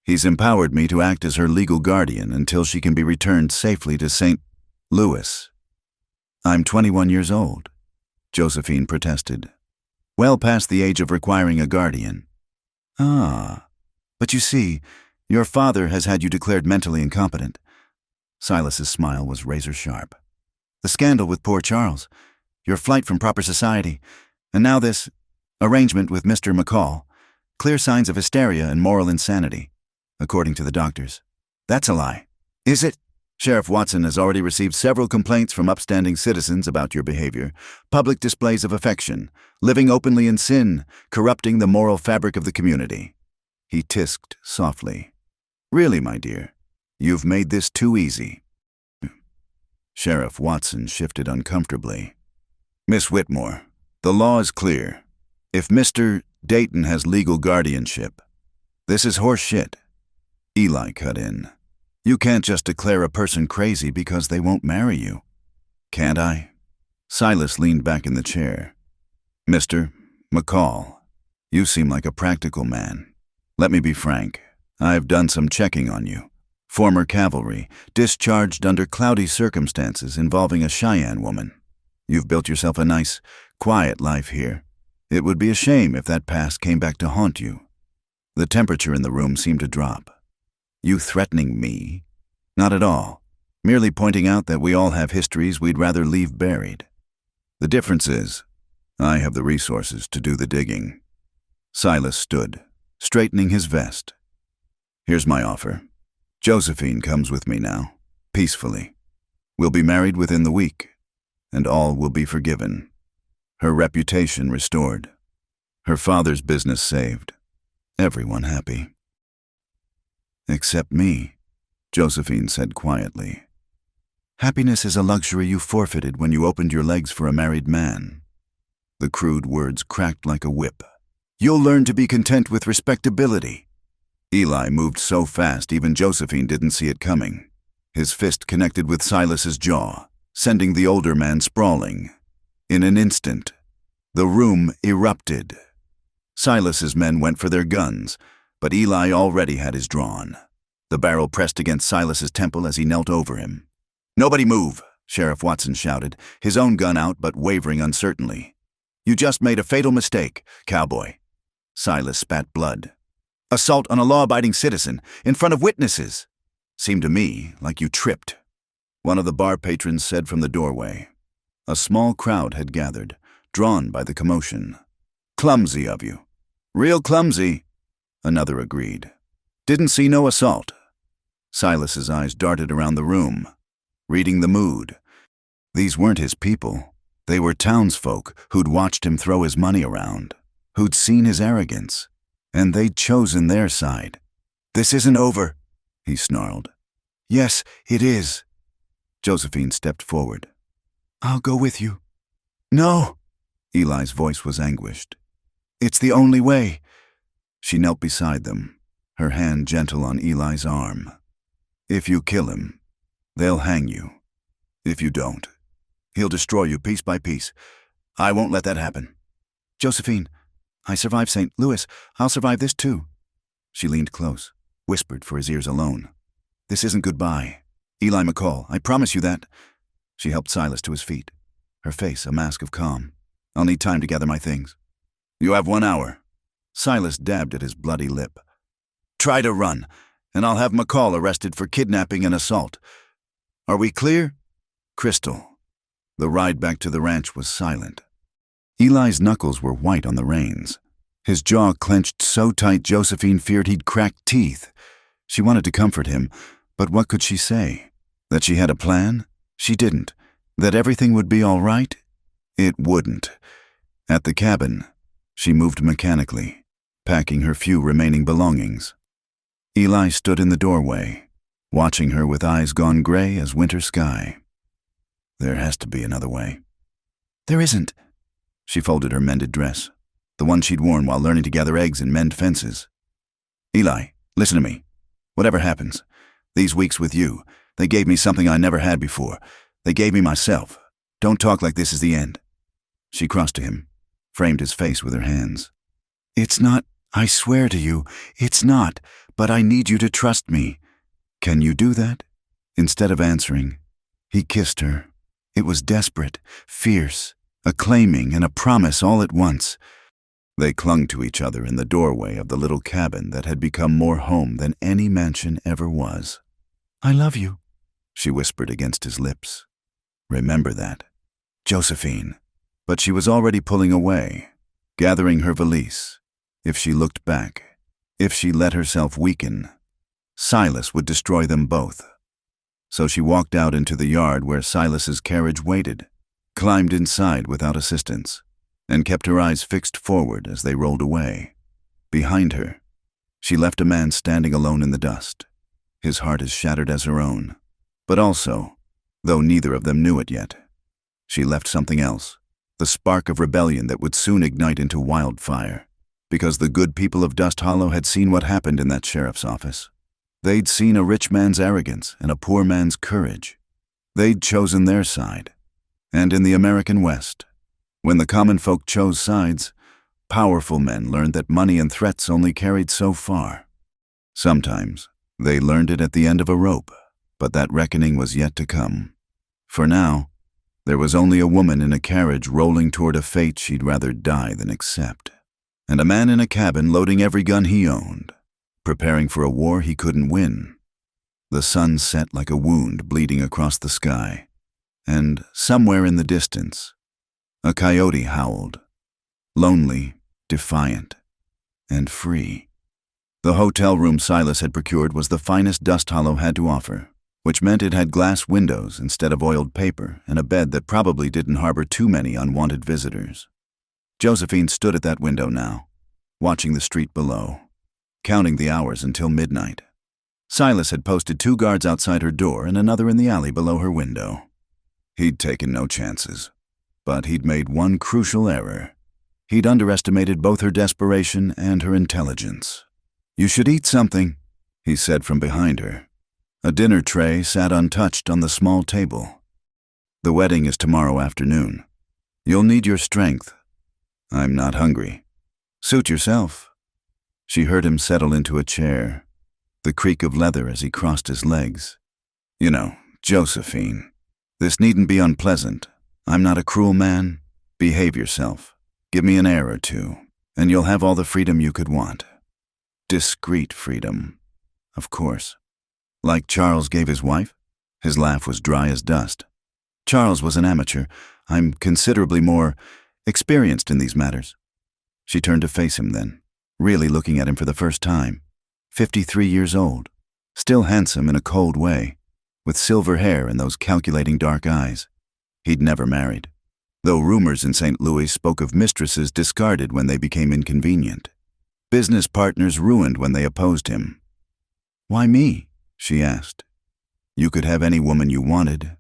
He's empowered me to act as her legal guardian until she can be returned safely to St. Louis. I'm 21 years old, Josephine protested. Well past the age of requiring a guardian. Ah, but you see, your father has had you declared mentally incompetent. Silas's smile was razor-sharp. The scandal with poor Charles, your flight from proper society, and now this arrangement with Mr. McCall. Clear signs of hysteria and moral insanity, according to the doctors. That's a lie. Is it? Sheriff Watson has already received several complaints from upstanding citizens about your behavior, public displays of affection, living openly in sin, corrupting the moral fabric of the community. He tisked softly. Really, my dear, you've made this too easy. Sheriff Watson shifted uncomfortably. Miss Whitmore, the law is clear. If Mr. Dayton has legal guardianship, this is horse shit. Eli cut in. You can't just declare a person crazy because they won't marry you. Can't I? Silas leaned back in the chair. Mr. McCall, you seem like a practical man. Let me be frank. I've done some checking on you. Former cavalry, discharged under cloudy circumstances involving a Cheyenne woman. You've built yourself a nice, quiet life here. It would be a shame if that past came back to haunt you. The temperature in the room seemed to drop. You threatening me? Not at all. Merely pointing out that we all have histories we'd rather leave buried. The difference is, I have the resources to do the digging. Silas stood, straightening his vest. Here's my offer. Josephine comes with me now, peacefully. We'll be married within the week, and all will be forgiven. Her reputation restored. Her father's business saved. Everyone happy. Except me, Josephine said quietly. Happiness is a luxury you forfeited when you opened your legs for a married man. The crude words cracked like a whip. You'll learn to be content with respectability. Eli moved so fast even Josephine didn't see it coming. His fist connected with Silas's jaw, sending the older man sprawling. In an instant, the room erupted. Silas's men went for their guns, but Eli already had his drawn. The barrel pressed against Silas's temple as he knelt over him. "Nobody move," Sheriff Watson shouted, his own gun out but wavering uncertainly. "You just made a fatal mistake, Cowboy." Silas spat blood. "Assault on a law-abiding citizen, in front of witnesses. Seemed to me like you tripped." One of the bar patrons said from the doorway. A small crowd had gathered, drawn by the commotion. "Clumsy of you." "Real clumsy," another agreed. "Didn't see no assault." Silas's eyes darted around the room, reading the mood. These weren't his people. They were townsfolk who'd watched him throw his money around, who'd seen his arrogance, and they'd chosen their side. "This isn't over," he snarled. "Yes, it is." Josephine stepped forward. "I'll go with you." "No!" Eli's voice was anguished. "It's the only way." She knelt beside them, her hand gentle on Eli's arm. "If you kill him, they'll hang you. If you don't, he'll destroy you piece by piece. I won't let that happen." "Josephine, I survived St. Louis. I'll survive this too." She leaned close, whispered for his ears alone. "This isn't goodbye. Eli McCall, I promise you that." She helped Silas to his feet, her face a mask of calm. "I'll need time to gather my things." "You have 1 hour." Silas dabbed at his bloody lip. "Try to run, and I'll have McCall arrested for kidnapping and assault. Are we clear?" Crystal. The ride back to the ranch was silent. Eli's knuckles were white on the reins. His jaw clenched so tight Josephine feared he'd crack teeth. She wanted to comfort him, but what could she say? That she had a plan? She didn't. That everything would be all right? It wouldn't. At the cabin, she moved mechanically, packing her few remaining belongings. Eli stood in the doorway, watching her with eyes gone gray as winter sky. There has to be another way. "There isn't." She folded her mended dress, the one she'd worn while learning to gather eggs and mend fences. "Eli, listen to me. Whatever happens, these weeks with you, they gave me something I never had before. They gave me myself. Don't talk like this is the end." She crossed to him, framed his face with her hands. "It's not, I swear to you, it's not, but I need you to trust me. Can you do that?" Instead of answering, he kissed her. It was desperate, fierce, a claiming and a promise all at once. They clung to each other in the doorway of the little cabin that had become more home than any mansion ever was. "I love you," she whispered against his lips. "Remember that, Josephine." But she was already pulling away, gathering her valise. If she looked back, if she let herself weaken, Silas would destroy them both. So she walked out into the yard where Silas's carriage waited, climbed inside without assistance, and kept her eyes fixed forward as they rolled away. Behind her, she left a man standing alone in the dust, his heart as shattered as her own. But also, though neither of them knew it yet, she left something else, the spark of rebellion that would soon ignite into wildfire, because the good people of Dust Hollow had seen what happened in that sheriff's office. They'd seen a rich man's arrogance and a poor man's courage. They'd chosen their side. And in the American West, when the common folk chose sides, powerful men learned that money and threats only carried so far. Sometimes, They learned it at the end of a rope, but that reckoning was yet to come. For now, there was only a woman in a carriage rolling toward a fate she'd rather die than accept, and a man in a cabin loading every gun he owned, preparing for a war he couldn't win. The sun set like a wound bleeding across the sky, and somewhere in the distance, a coyote howled, lonely, defiant, and free. The hotel room Silas had procured was the finest Dust Hollow had to offer, which meant it had glass windows instead of oiled paper and a bed that probably didn't harbor too many unwanted visitors. Josephine stood at that window now, watching the street below, counting the hours until midnight. Silas had posted 2 guards outside her door and another in the alley below her window. He'd taken no chances, but he'd made one crucial error. He'd underestimated both her desperation and her intelligence. "You should eat something," he said from behind her. A dinner tray sat untouched on the small table. "The wedding is tomorrow afternoon. You'll need your strength." "I'm not hungry." "Suit yourself." She heard him settle into a chair, the creak of leather as he crossed his legs. "You know, Josephine, this needn't be unpleasant. I'm not a cruel man. Behave yourself. Give me an heir or 2, and you'll have all the freedom you could want. Discreet freedom, of course. Like Charles gave his wife?" His laugh was dry as dust. "Charles was an amateur. I'm considerably more experienced in these matters." She turned to face him then, really looking at him for the first time. 53 years old, still handsome in a cold way, with silver hair and those calculating dark eyes. He'd never married, though rumors in St. Louis spoke of mistresses discarded when they became inconvenient, business partners ruined when they opposed him. "Why me?" she asked. "You could have any woman you wanted.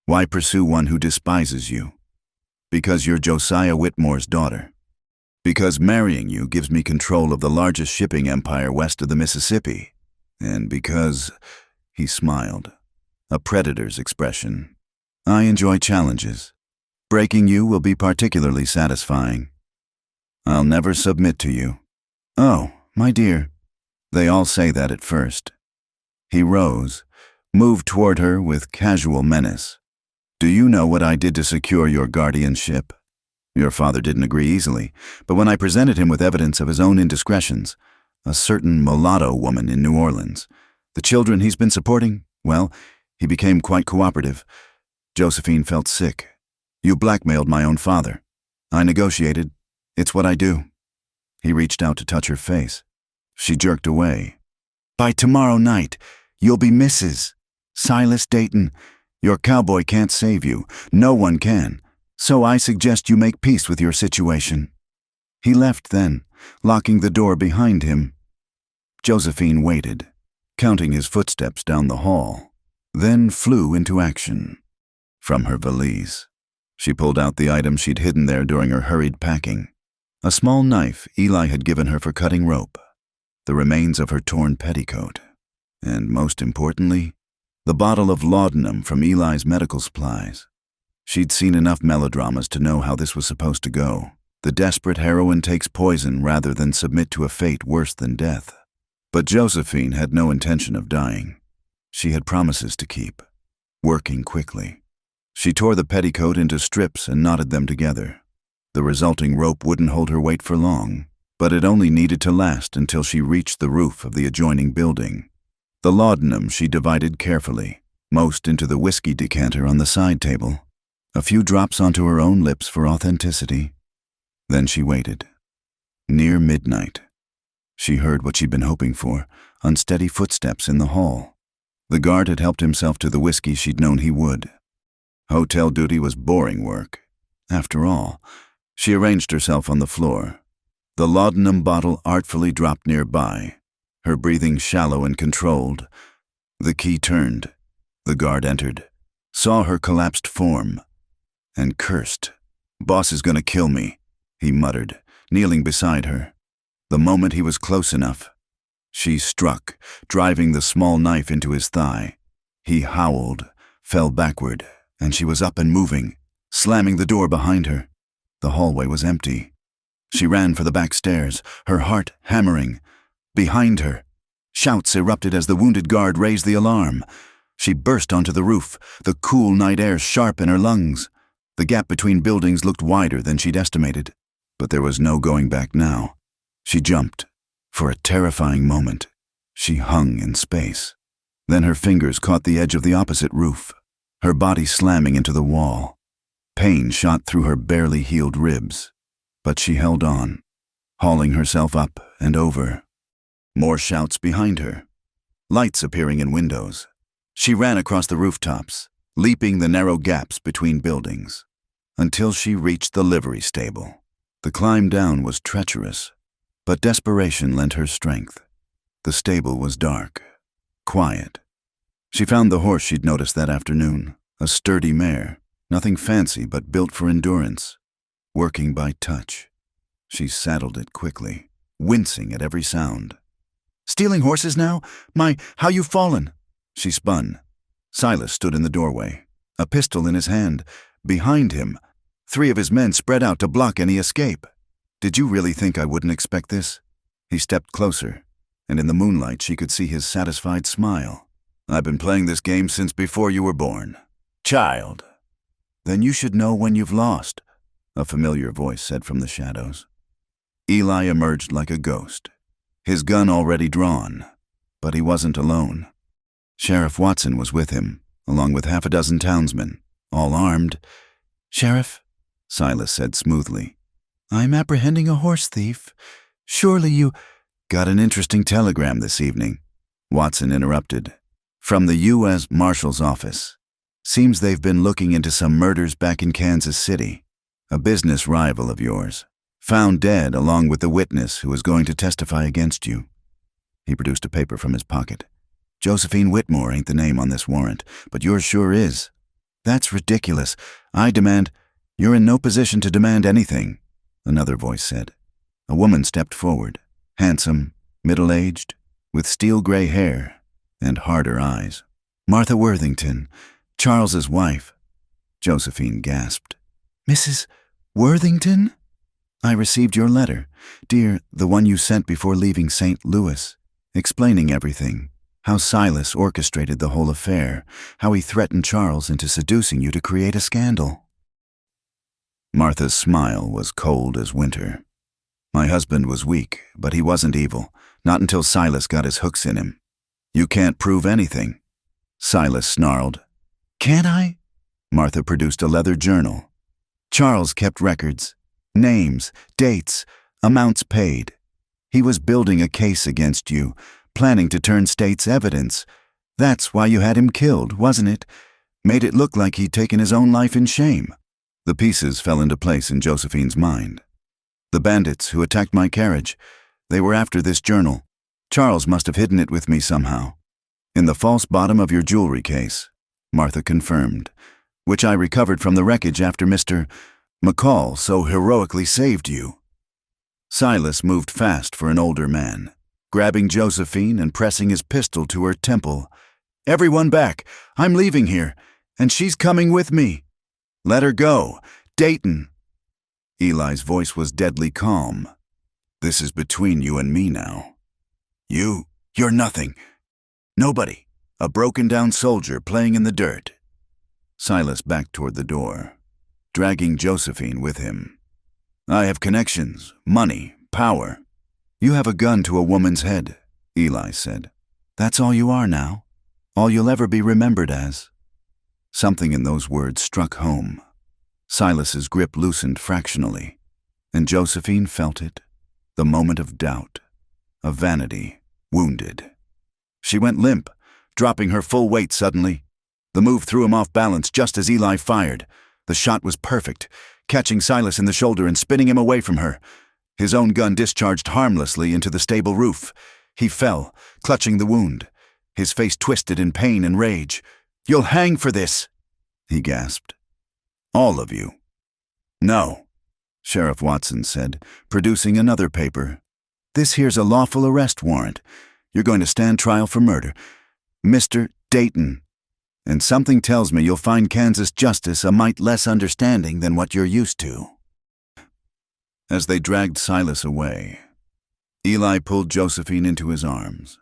Why pursue one who despises you?" "Because you're Josiah Whitmore's daughter. Because marrying you gives me control of the largest shipping empire west of the Mississippi. And because," he smiled, a predator's expression, "I enjoy challenges. Breaking you will be particularly satisfying. I'll never submit to you." "Oh, my dear." They all say that at first. He rose, moved toward her with casual menace. "Do you know what I did to secure your guardianship? Your father didn't agree easily, but when I presented him with evidence of his own indiscretions, a certain mulatto woman in New Orleans, the children he's been supporting, well, he became quite cooperative. Josephine felt sick. You blackmailed my own father. I negotiated. It's what I do." He reached out to touch her face. She jerked away. "By tomorrow night, you'll be Mrs. Silas Dayton. Your cowboy can't save you. No one can. So I suggest you make peace with your situation." He left then, locking the door behind him. Josephine waited, counting his footsteps down the hall, then flew into action. From her valise, she pulled out the item she'd hidden there during her hurried packing. A small knife Eli had given her for cutting rope, the remains of her torn petticoat, and most importantly, the bottle of laudanum from Eli's medical supplies. She'd seen enough melodramas to know how this was supposed to go. The desperate heroine takes poison rather than submit to a fate worse than death. But Josephine had no intention of dying. She had promises to keep, working quickly. She tore the petticoat into strips and knotted them together. The resulting rope wouldn't hold her weight for long, but it only needed to last until she reached the roof of the adjoining building. The laudanum she divided carefully, most into the whiskey decanter on the side table, a few drops onto her own lips for authenticity. Then she waited. Near midnight, she heard what she'd been hoping for, unsteady footsteps in the hall. The guard had helped himself to the whiskey she'd known he would. Hotel duty was boring work. After all, she arranged herself on the floor, the laudanum bottle artfully dropped nearby, her breathing shallow and controlled. The key turned. The guard entered, saw her collapsed form, and cursed. "Boss is gonna kill me," he muttered, kneeling beside her. The moment he was close enough, she struck, driving the small knife into his thigh. He howled, fell backward, and she was up and moving, slamming the door behind her. The hallway was empty. She ran for the back stairs, her heart hammering. Behind her, Shouts erupted as the wounded guard raised the alarm. She burst onto the roof, the cool night air sharp in her lungs. The gap between buildings looked wider than she'd estimated, but there was no going back now. She jumped. For a terrifying moment, she hung in space. Then her fingers caught the edge of the opposite roof, her body slamming into the wall. Pain shot through her barely healed ribs, but she held on, hauling herself up and over. More shouts behind her, lights appearing in windows. She ran across the rooftops, leaping the narrow gaps between buildings, until she reached the livery stable. The climb down was treacherous, but desperation lent her strength. The stable was dark, quiet. She found the horse she'd noticed that afternoon, a sturdy mare, nothing fancy but built for endurance, working by touch. She saddled it quickly, wincing at every sound. "Stealing horses now? How you've fallen!" She spun. Silas stood in the doorway, a pistol in his hand. Behind him, 3 of his men spread out to block any escape. "Did you really think I wouldn't expect this?" He stepped closer, and in the moonlight she could see his satisfied smile. "I've been playing this game since before you were born. Child." "Then you should know when you've lost," a familiar voice said from the shadows. Eli emerged like a ghost, his gun already drawn, but he wasn't alone. Sheriff Watson was with him, along with 6 townsmen, all armed. "Sheriff," Silas said smoothly, "I'm apprehending a horse thief. Surely you—" "Got an interesting telegram this evening," Watson interrupted. "From the U.S. Marshal's office. Seems they've been looking into some murders back in Kansas City. A business rival of yours. Found dead along with the witness who was going to testify against you." He produced a paper from his pocket. "Josephine Whitmore ain't the name on this warrant, but yours sure is." "That's ridiculous. I demand—" "You're in no position to demand anything," another voice said. A woman stepped forward, handsome, middle-aged, with steel-gray hair and harder eyes. "Martha Worthington, Charles's wife." Josephine gasped. "Mrs. Worthington? I received your letter, dear, the one you sent before leaving St. Louis, explaining everything, how Silas orchestrated the whole affair, how he threatened Charles into seducing you to create a scandal." Martha's smile was cold as winter. "My husband was weak, but he wasn't evil, not until Silas got his hooks in him. You can't prove anything." Silas snarled. "Can't I?" Martha produced a leather journal. "Charles kept records, names, dates, amounts paid. He was building a case against you, planning to turn state's evidence. That's why you had him killed, wasn't it? Made it look like he'd taken his own life in shame." The pieces fell into place in Josephine's mind. "The bandits who attacked my carriage, they were after this journal. Charles must have hidden it with me somehow. In the false bottom of your jewelry case," Martha confirmed, "which I recovered from the wreckage after Mr. McCall so heroically saved you." Silas moved fast for an older man, grabbing Josephine and pressing his pistol to her temple. "Everyone back! I'm leaving here, and she's coming with me. Let her go. Dayton." Eli's voice was deadly calm. "This is between you and me now. You're nothing. Nobody. A broken-down soldier playing in the dirt." Silas backed toward the door, dragging Josephine with him. "I have connections, money, power." "You have a gun to a woman's head," Eli said. "That's all you are now. All you'll ever be remembered as." Something in those words struck home. Silas's grip loosened fractionally, and Josephine felt it, the moment of doubt, of vanity, wounded. She went limp, dropping her full weight suddenly. The move threw him off balance just as Eli fired. The shot was perfect, catching Silas in the shoulder and spinning him away from her. His own gun discharged harmlessly into the stable roof. He fell, clutching the wound, his face twisted in pain and rage. "You'll hang for this," he gasped. "All of you." "No," Sheriff Watson said, producing another paper. "This here's a lawful arrest warrant. You're going to stand trial for murder. Mr. Dayton. And something tells me you'll find Kansas justice a mite less understanding than what you're used to." As they dragged Silas away, Eli pulled Josephine into his arms.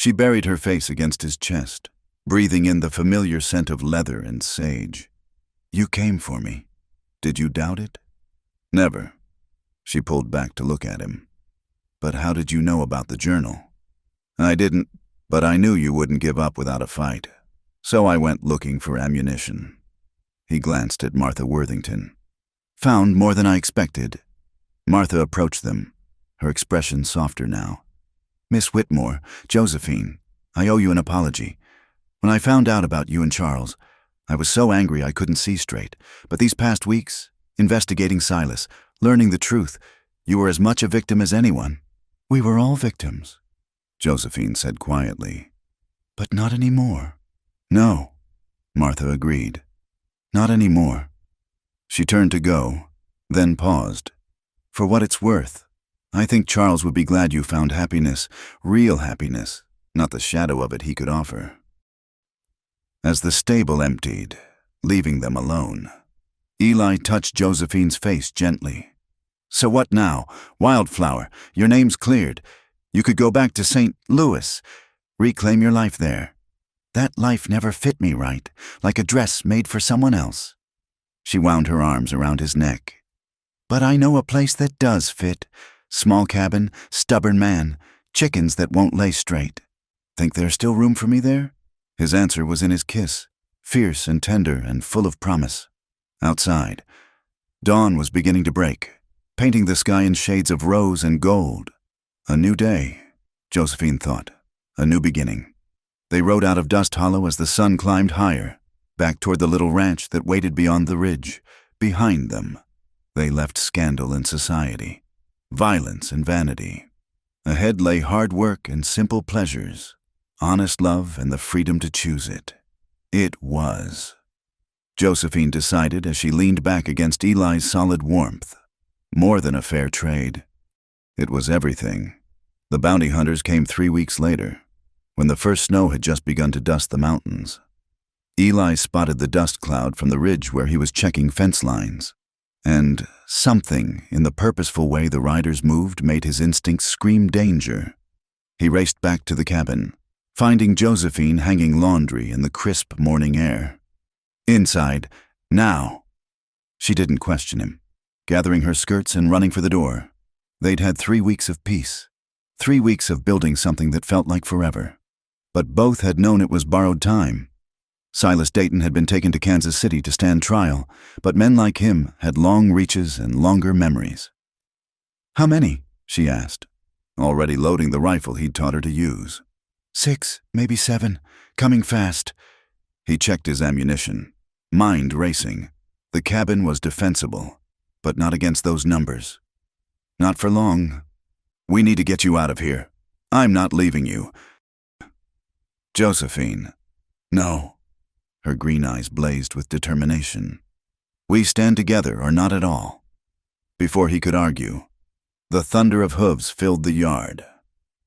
She buried her face against his chest, breathing in the familiar scent of leather and sage. "You came for me. Did you doubt it?" "Never." She pulled back to look at him. "But how did you know about the journal?" "I didn't, but I knew you wouldn't give up without a fight. So I went looking for ammunition." He glanced at Martha Worthington. "Found more than I expected." Martha approached them, her expression softer now. "Miss Whitmore, Josephine, I owe you an apology. When I found out about you and Charles, I was so angry I couldn't see straight. But these past weeks, investigating Silas, learning the truth, you were as much a victim as anyone." "We were all victims," Josephine said quietly. "But not anymore." "No," Martha agreed. "Not anymore." She turned to go, then paused. "For what it's worth, I think Charles would be glad you found happiness, real happiness, not the shadow of it he could offer." As the stable emptied, leaving them alone, Eli touched Josephine's face gently. "So what now? Wildflower, your name's cleared. You could go back to St. Louis, reclaim your life there. That life never fit me right, like a dress made for someone else." She wound her arms around his neck. "But I know a place that does fit. Small cabin, stubborn man, chickens that won't lay straight. Think there's still room for me there?" His answer was in his kiss, fierce and tender and full of promise. Outside, dawn was beginning to break, painting the sky in shades of rose and gold. A new day, Josephine thought, a new beginning. They rode out of Dust Hollow as the sun climbed higher, back toward the little ranch that waited beyond the ridge. Behind them, they left scandal and society, violence and vanity. Ahead lay hard work and simple pleasures, honest love and the freedom to choose it. It was. Josephine decided as she leaned back against Eli's solid warmth. More than a fair trade. It was everything. The bounty hunters came 3 weeks later, when the first snow had just begun to dust the mountains. Eli spotted the dust cloud from the ridge where he was checking fence lines. And something in the purposeful way the riders moved made his instincts scream danger. He raced back to the cabin, finding Josephine hanging laundry in the crisp morning air. "Inside, now." She didn't question him, gathering her skirts and running for the door. They'd had 3 weeks of peace, 3 weeks of building something that felt like forever. But both had known it was borrowed time. Silas Dayton had been taken to Kansas City to stand trial, but men like him had long reaches and longer memories. "How many?" she asked, already loading the rifle he'd taught her to use. 6, maybe 7, coming fast." He checked his ammunition, mind racing. The cabin was defensible, but not against those numbers. "Not for long. We need to get you out of here. I'm not leaving you." "Josephine." "No." Her green eyes blazed with determination. "We stand together or not at all." Before he could argue, the thunder of hooves filled the yard.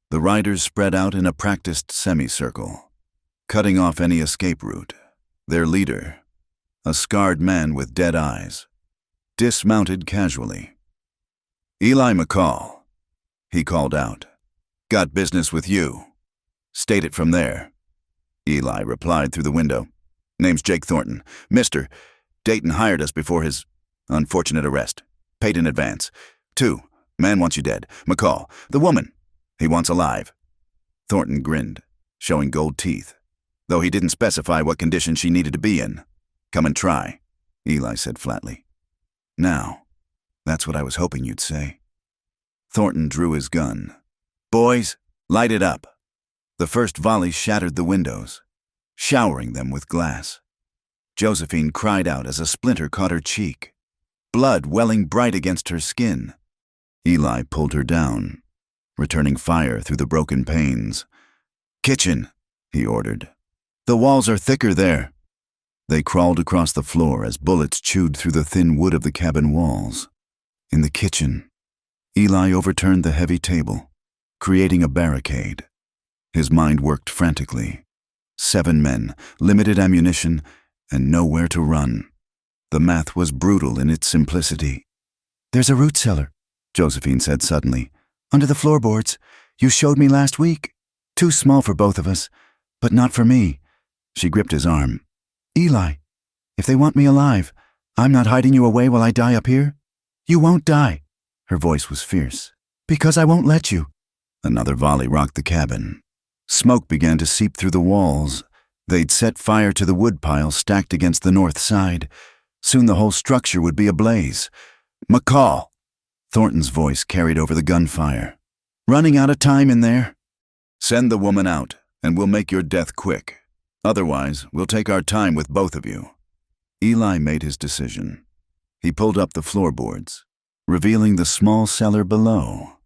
The riders spread out in a practiced semicircle, cutting off any escape route. Their leader, a scarred man with dead eyes, dismounted casually. "Eli McCall," he called out. "Got business with you." "State it from there," Eli replied through the window. "Name's Jake Thornton. Mr. Dayton hired us before his unfortunate arrest. Paid in advance. 2, man wants you dead. McCall, the woman, he wants alive." Thornton grinned, showing gold teeth, though he didn't specify what condition she needed to be in. "Come and try," Eli said flatly. "Now, that's what I was hoping you'd say." Thornton drew his gun. "Boys, light it up." The first volley shattered the windows, showering them with glass. Josephine cried out as a splinter caught her cheek, blood welling bright against her skin. Eli pulled her down, returning fire through the broken panes. "Kitchen," he ordered. "The walls are thicker there." They crawled across the floor as bullets chewed through the thin wood of the cabin walls. In the kitchen, Eli overturned the heavy table, creating a barricade. His mind worked frantically. 7 men, limited ammunition, and nowhere to run. The math was brutal in its simplicity. "There's a root cellar," Josephine said suddenly. "Under the floorboards. You showed me last week. too small for both of us, but not for me. She gripped his arm. Eli, if they want me alive, I'm not hiding you away while I die up here. You won't die. Her voice was fierce. Because I won't let you. Another volley rocked the cabin. Smoke began to seep through the walls. They'd set fire to the woodpile stacked against the north side. Soon the whole structure would be ablaze. McCall! Thornton's voice carried over the gunfire. Running out of time in there? Send the woman out, and we'll make your death quick. Otherwise, we'll take our time with both of you. Eli made his decision. He pulled up the floorboards, revealing the small cellar below.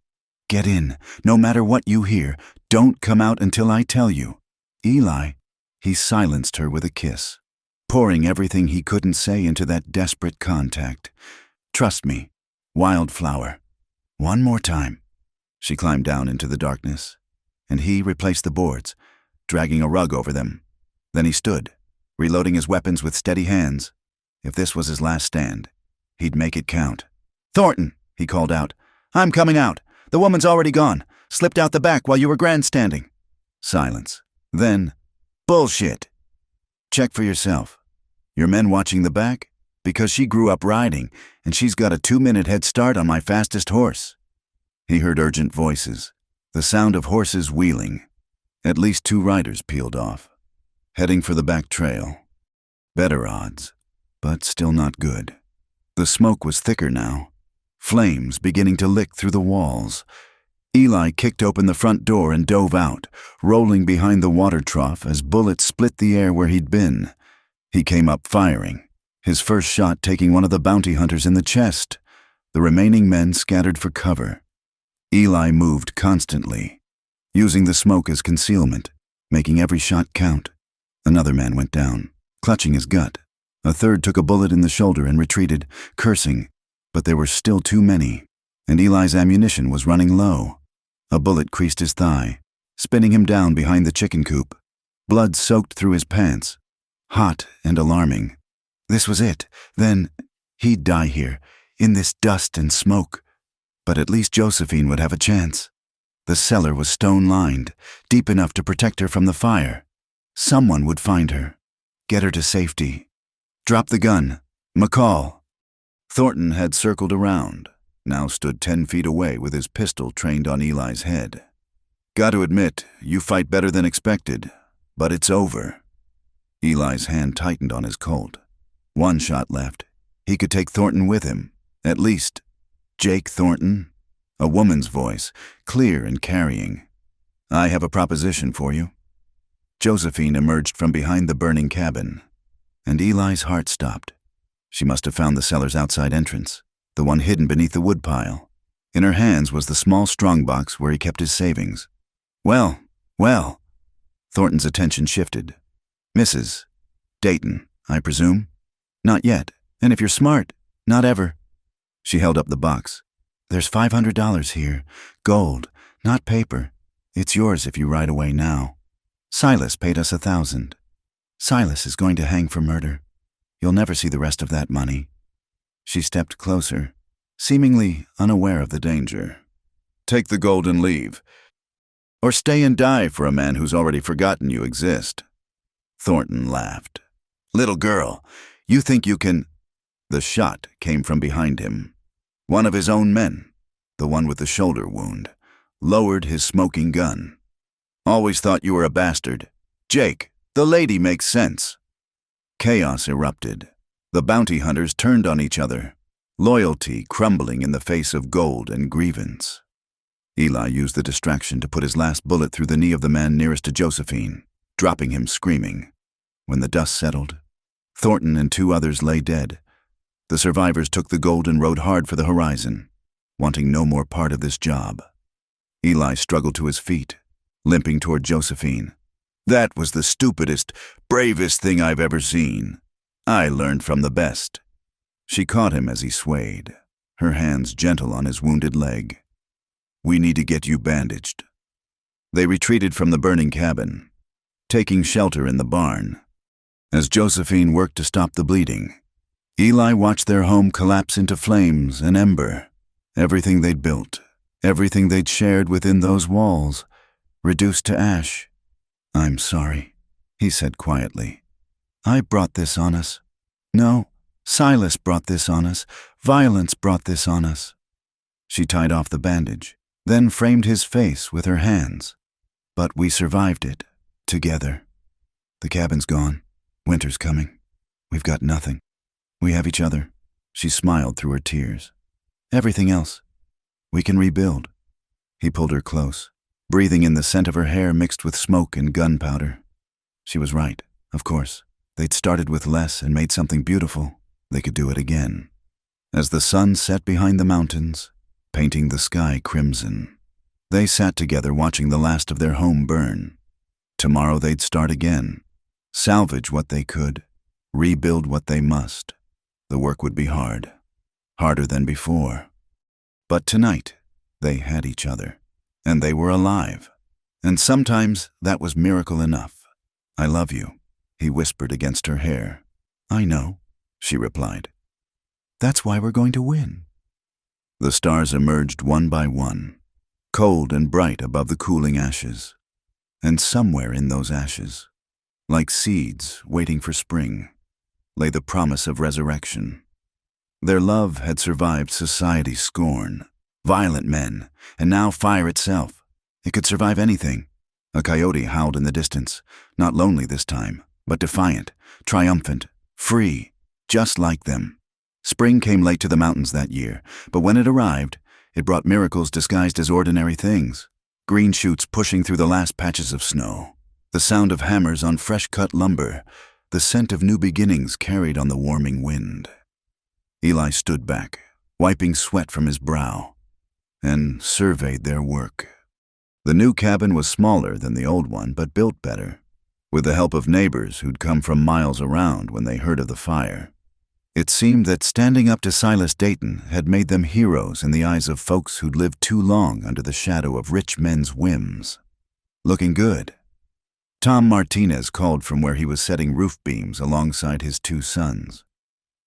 Get in. No matter what you hear, don't come out until I tell you. Eli, he silenced her with a kiss, pouring everything he couldn't say into that desperate contact. Trust me, Wildflower. One more time. She climbed down into the darkness, and he replaced the boards, dragging a rug over them. Then he stood, reloading his weapons with steady hands. If this was his last stand, he'd make it count. Thornton, he called out. I'm coming out. The woman's already gone. Slipped out the back while you were grandstanding. Silence. Then, bullshit. Check for yourself. Your men watching the back? Because she grew up riding, and she's got a 2-minute head start on my fastest horse. He heard urgent voices, the sound of horses wheeling. At least 2 riders peeled off, heading for the back trail. Better odds, but still not good. The smoke was thicker now, flames beginning to lick through the walls. Eli kicked open the front door and dove out, rolling behind the water trough as bullets split the air where he'd been. He came up firing, his first shot taking one of the bounty hunters in the chest. The remaining men scattered for cover. Eli moved constantly, using the smoke as concealment, making every shot count. Another man went down, clutching his gut. A third took a bullet in the shoulder and retreated, cursing, but there were still too many, and Eli's ammunition was running low. A bullet creased his thigh, spinning him down behind the chicken coop. Blood soaked through his pants, hot and alarming. This was it. Then he'd die here, in this dust and smoke. But at least Josephine would have a chance. The cellar was stone-lined, deep enough to protect her from the fire. Someone would find her, get her to safety. Drop the gun. McCall. Thornton had circled around, now stood 10 feet away with his pistol trained on Eli's head. Got to admit, you fight better than expected, but it's over. Eli's hand tightened on his Colt. 1 shot left. He could take Thornton with him, at least. Jake Thornton? A woman's voice, clear and carrying. I have a proposition for you. Josephine emerged from behind the burning cabin, and Eli's heart stopped. She must have found the cellar's outside entrance, the one hidden beneath the woodpile. In her hands was the small strongbox where he kept his savings. Well. Thornton's attention shifted. Mrs. Dayton, I presume? Not yet, and if you're smart, not ever. She held up the box. There's $500 here, gold, not paper. It's yours if you ride away now. Silas paid us $1,000. Silas is going to hang for murder. You'll never see the rest of that money. She stepped closer, seemingly unaware of the danger. Take the gold and leave. Or stay and die for a man who's already forgotten you exist. Thornton laughed. Little girl, you think you can... The shot came from behind him. One of his own men, the one with the shoulder wound, lowered his smoking gun. Always thought you were a bastard. Jake, the lady makes sense. Chaos erupted. The bounty hunters turned on each other, loyalty crumbling in the face of gold and grievance. Eli used the distraction to put his last bullet through the knee of the man nearest to Josephine, dropping him screaming. When the dust settled, Thornton and 2 others lay dead. The survivors took the gold and rode hard for the horizon, wanting no more part of this job. Eli struggled to his feet, limping toward Josephine. That was the stupidest, bravest thing I've ever seen. I learned from the best. She caught him as he swayed, her hands gentle on his wounded leg. We need to get you bandaged. They retreated from the burning cabin, taking shelter in the barn. As Josephine worked to stop the bleeding, Eli watched their home collapse into flames and ember. Everything they'd built, everything they'd shared within those walls, reduced to ash. "I'm sorry," he said quietly. "I brought this on us. No, Silas brought this on us. Violence brought this on us." She tied off the bandage, then framed his face with her hands. "But we survived it, together. The cabin's gone. Winter's coming. We've got nothing. We have each other." She smiled through her tears. "Everything else. We can rebuild." He pulled her close, breathing in the scent of her hair mixed with smoke and gunpowder. She was right, of course. They'd started with less and made something beautiful. They could do it again. As the sun set behind the mountains, painting the sky crimson, they sat together watching the last of their home burn. Tomorrow they'd start again, salvage what they could, rebuild what they must. The work would be hard, harder than before. But tonight, they had each other, and they were alive. And sometimes that was miracle enough. "I love you," he whispered against her hair. "I know," she replied. "That's why we're going to win." The stars emerged one by one, cold and bright above the cooling ashes. And somewhere in those ashes, like seeds waiting for spring, lay the promise of resurrection. Their love had survived society's scorn, violent men, and now fire itself. It could survive anything. A coyote howled in the distance, not lonely this time, but defiant, triumphant, free, just like them. Spring came late to the mountains that year, but when it arrived, it brought miracles disguised as ordinary things. Green shoots pushing through the last patches of snow, the sound of hammers on fresh-cut lumber, the scent of new beginnings carried on the warming wind. Eli stood back, wiping sweat from his brow, and surveyed their work. The new cabin was smaller than the old one, but built better, with the help of neighbors who'd come from miles around when they heard of the fire. It seemed that standing up to Silas Dayton had made them heroes in the eyes of folks who'd lived too long under the shadow of rich men's whims. "Looking good." Tom Martinez called from where he was setting roof beams alongside his two sons.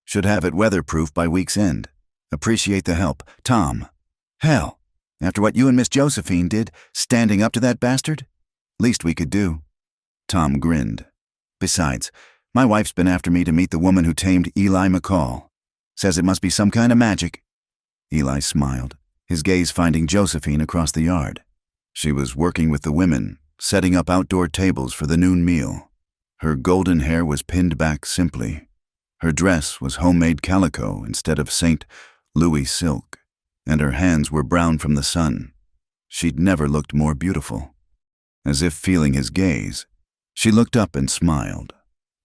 "Should have it weatherproof by week's end. Appreciate the help, Tom. Hell, after what you and Miss Josephine did, standing up to that bastard? Least we could do." Tom grinned. "Besides, my wife's been after me to meet the woman who tamed Eli McCall. Says it must be some kind of magic." Eli smiled, his gaze finding Josephine across the yard. She was working with the women, setting up outdoor tables for the noon meal. Her golden hair was pinned back simply. Her dress was homemade calico instead of St. Louis silk, and her hands were brown from the sun. She'd never looked more beautiful. As if feeling his gaze, she looked up and smiled.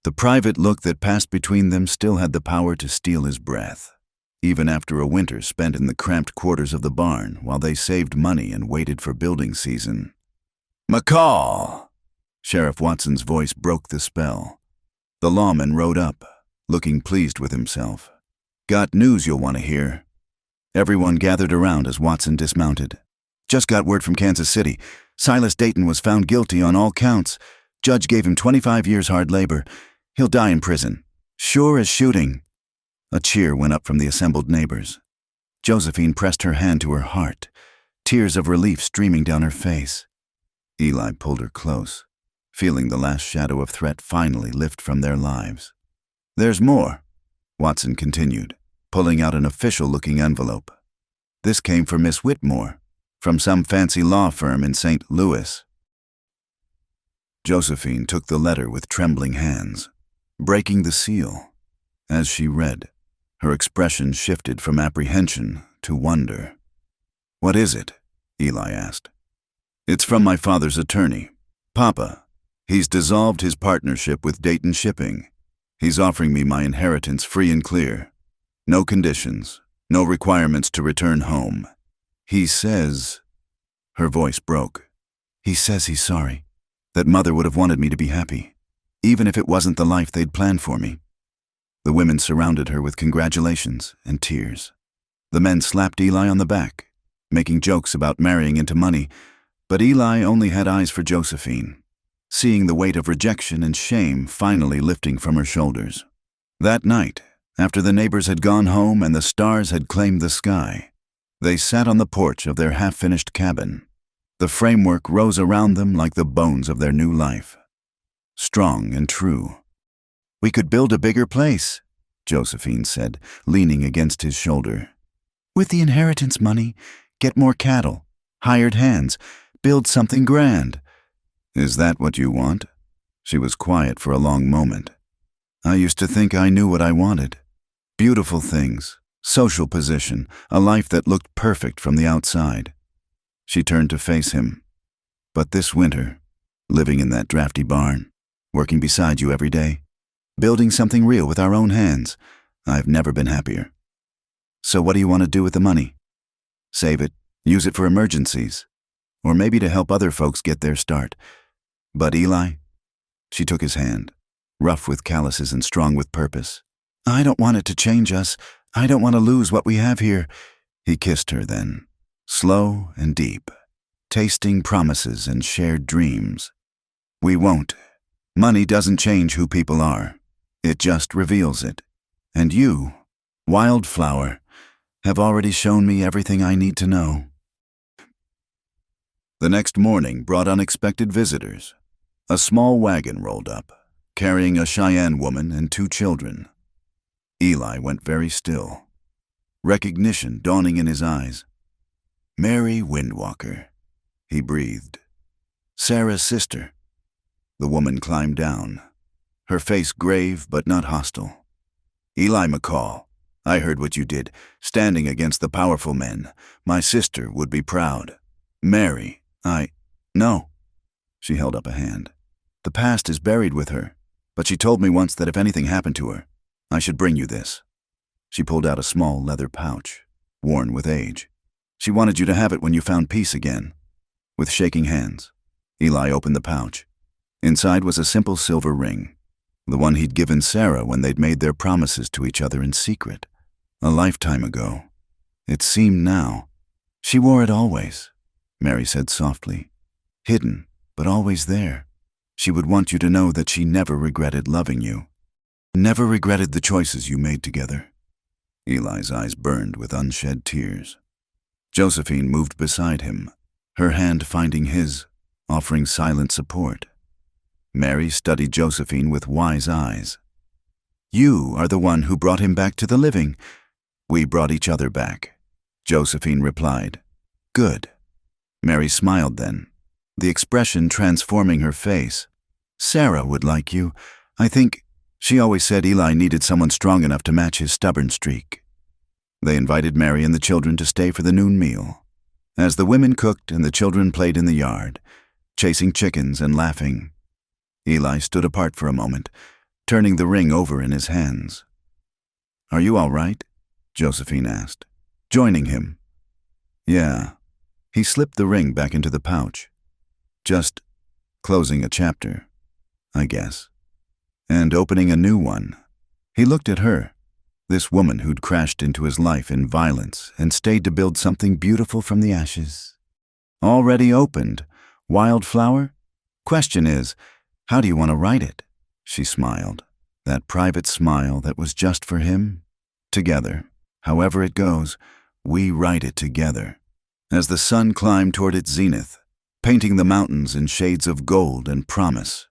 The private look that passed between them still had the power to steal his breath, even after a winter spent in the cramped quarters of the barn while they saved money and waited for building season. "McCall!" Sheriff Watson's voice broke the spell. The lawman rode up, looking pleased with himself. "Got news you'll want to hear." Everyone gathered around as Watson dismounted. "Just got word from Kansas City. Silas Dayton was found guilty on all counts. Judge gave him 25 years hard labor. He'll die in prison. Sure as shooting." A cheer went up from the assembled neighbors. Josephine pressed her hand to her heart, tears of relief streaming down her face. Eli pulled her close, feeling the last shadow of threat finally lift from their lives. "There's more," Watson continued, pulling out an official-looking envelope. "This came from Miss Whitmore, from some fancy law firm in St. Louis." Josephine took the letter with trembling hands, breaking the seal. As she read, her expression shifted from apprehension to wonder. "What is it?" Eli asked. "It's from my father's attorney, Papa. He's dissolved his partnership with Dayton Shipping. He's offering me my inheritance free and clear. No conditions, no requirements to return home. He says..." Her voice broke. "He says he's sorry, that Mother would have wanted me to be happy, even if it wasn't the life they'd planned for me." The women surrounded her with congratulations and tears. The men slapped Eli on the back, making jokes about marrying into money, but Eli only had eyes for Josephine, seeing the weight of rejection and shame finally lifting from her shoulders. That night, after the neighbors had gone home and the stars had claimed the sky, they sat on the porch of their half-finished cabin. The framework rose around them like the bones of their new life. Strong and true. "We could build a bigger place," Josephine said, leaning against his shoulder. "With the inheritance money, get more cattle, hired hands, build something grand." "Is that what you want?" She was quiet for a long moment. "I used to think I knew what I wanted. Beautiful things, social position, a life that looked perfect from the outside." She turned to face him. "But this winter, living in that drafty barn, working beside you every day, building something real with our own hands, I've never been happier." "So what do you want to do with the money? Save it, use it for emergencies, or maybe to help other folks get their start. But Eli," she took his hand, rough with calluses and strong with purpose, "I don't want it to change us. I don't want to lose what we have here." He kissed her then, slow and deep, tasting promises and shared dreams. "We won't. Money doesn't change who people are. It just reveals it. And you, Wildflower, have already shown me everything I need to know." The next morning brought unexpected visitors. A small wagon rolled up, carrying a Cheyenne woman and 2 children. Eli went very still, recognition dawning in his eyes. "Mary Windwalker," he breathed. "Sarah's sister." The woman climbed down, her face grave but not hostile. "Eli McCall, I heard what you did, standing against the powerful men. My sister would be proud. Mary, No." She held up a hand. "The past is buried with her, but she told me once that if anything happened to her, I should bring you this." She pulled out a small leather pouch, worn with age. "She wanted you to have it when you found peace again." With shaking hands, Eli opened the pouch. Inside was a simple silver ring, the one he'd given Sarah when they'd made their promises to each other in secret. A lifetime ago. It seemed now. "She wore it always," Mary said softly. "Hidden, but always there. She would want you to know that she never regretted loving you. Never regretted the choices you made together." Eli's eyes burned with unshed tears. Josephine moved beside him, her hand finding his, offering silent support. Mary studied Josephine with wise eyes. "You are the one who brought him back to the living." "We brought each other back," Josephine replied. "Good." Mary smiled then, the expression transforming her face. "Sarah would like you. I think she always said Eli needed someone strong enough to match his stubborn streak." They invited Mary and the children to stay for the noon meal. As the women cooked and the children played in the yard, chasing chickens and laughing, Eli stood apart for a moment, turning the ring over in his hands. "Are you all right?" Josephine asked, joining him. "Yeah." He slipped the ring back into the pouch. "Just closing a chapter, I guess. And opening a new one." He looked at her, this woman who'd crashed into his life in violence and stayed to build something beautiful from the ashes. "Already opened. Wildflower? Question is, how do you want to write it?" She smiled, that private smile that was just for him. "Together, however it goes, we write it together." As the sun climbed toward its zenith, painting the mountains in shades of gold and promise,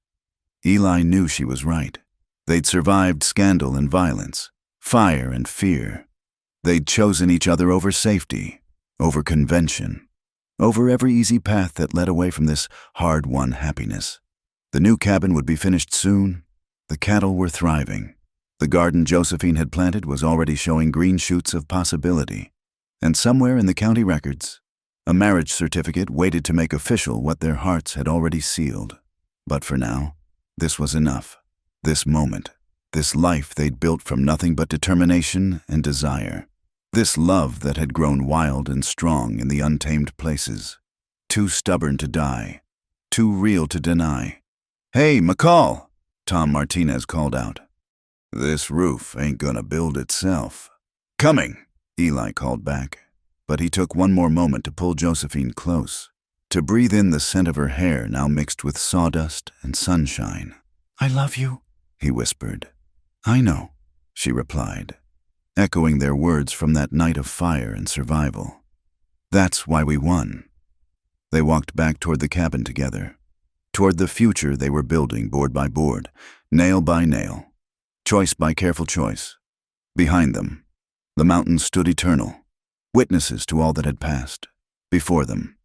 Eli knew she was right. They'd survived scandal and violence, fire and fear. They'd chosen each other over safety, over convention, over every easy path that led away from this hard-won happiness. The new cabin would be finished soon. The cattle were thriving. The garden Josephine had planted was already showing green shoots of possibility. And somewhere in the county records, a marriage certificate waited to make official what their hearts had already sealed. But for now, this was enough. This moment, this life they'd built from nothing but determination and desire. This love that had grown wild and strong in the untamed places. Too stubborn to die. Too real to deny. "Hey, McCall!" Tom Martinez called out. "This roof ain't gonna build itself." "Coming!" Eli called back, but he took one more moment to pull Josephine close, to breathe in the scent of her hair now mixed with sawdust and sunshine. "I love you," he whispered. "I know," she replied, echoing their words from that night of fire and survival. "That's why we won." They walked back toward the cabin together, toward the future they were building board by board, nail by nail, choice by careful choice. Behind them, the mountains stood eternal, witnesses to all that had passed. Before them,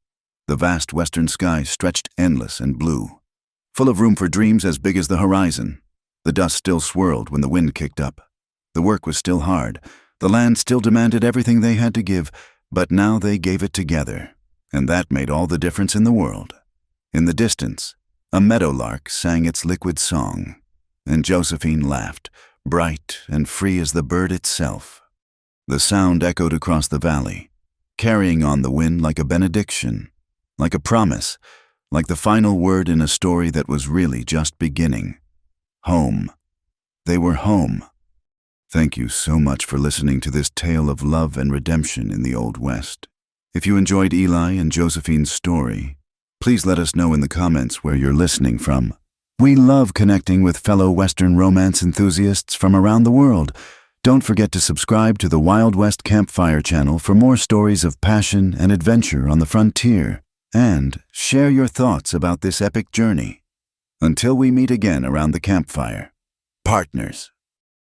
the vast western sky stretched endless and blue, full of room for dreams as big as the horizon. The dust still swirled when the wind kicked up. The work was still hard. The land still demanded everything they had to give, but now they gave it together, and that made all the difference in the world. In the distance, a meadowlark sang its liquid song, and Josephine laughed, bright and free as the bird itself. The sound echoed across the valley, carrying on the wind like a benediction, like a promise, like the final word in a story that was really just beginning. Home. They were home. Thank you so much for listening to this tale of love and redemption in the Old West. If you enjoyed Eli and Josephine's story, please let us know in the comments where you're listening from. We love connecting with fellow Western romance enthusiasts from around the world. Don't forget to subscribe to the Wild West Campfire channel for more stories of passion and adventure on the frontier, and share your thoughts about this epic journey. Until we meet again around the campfire, partners.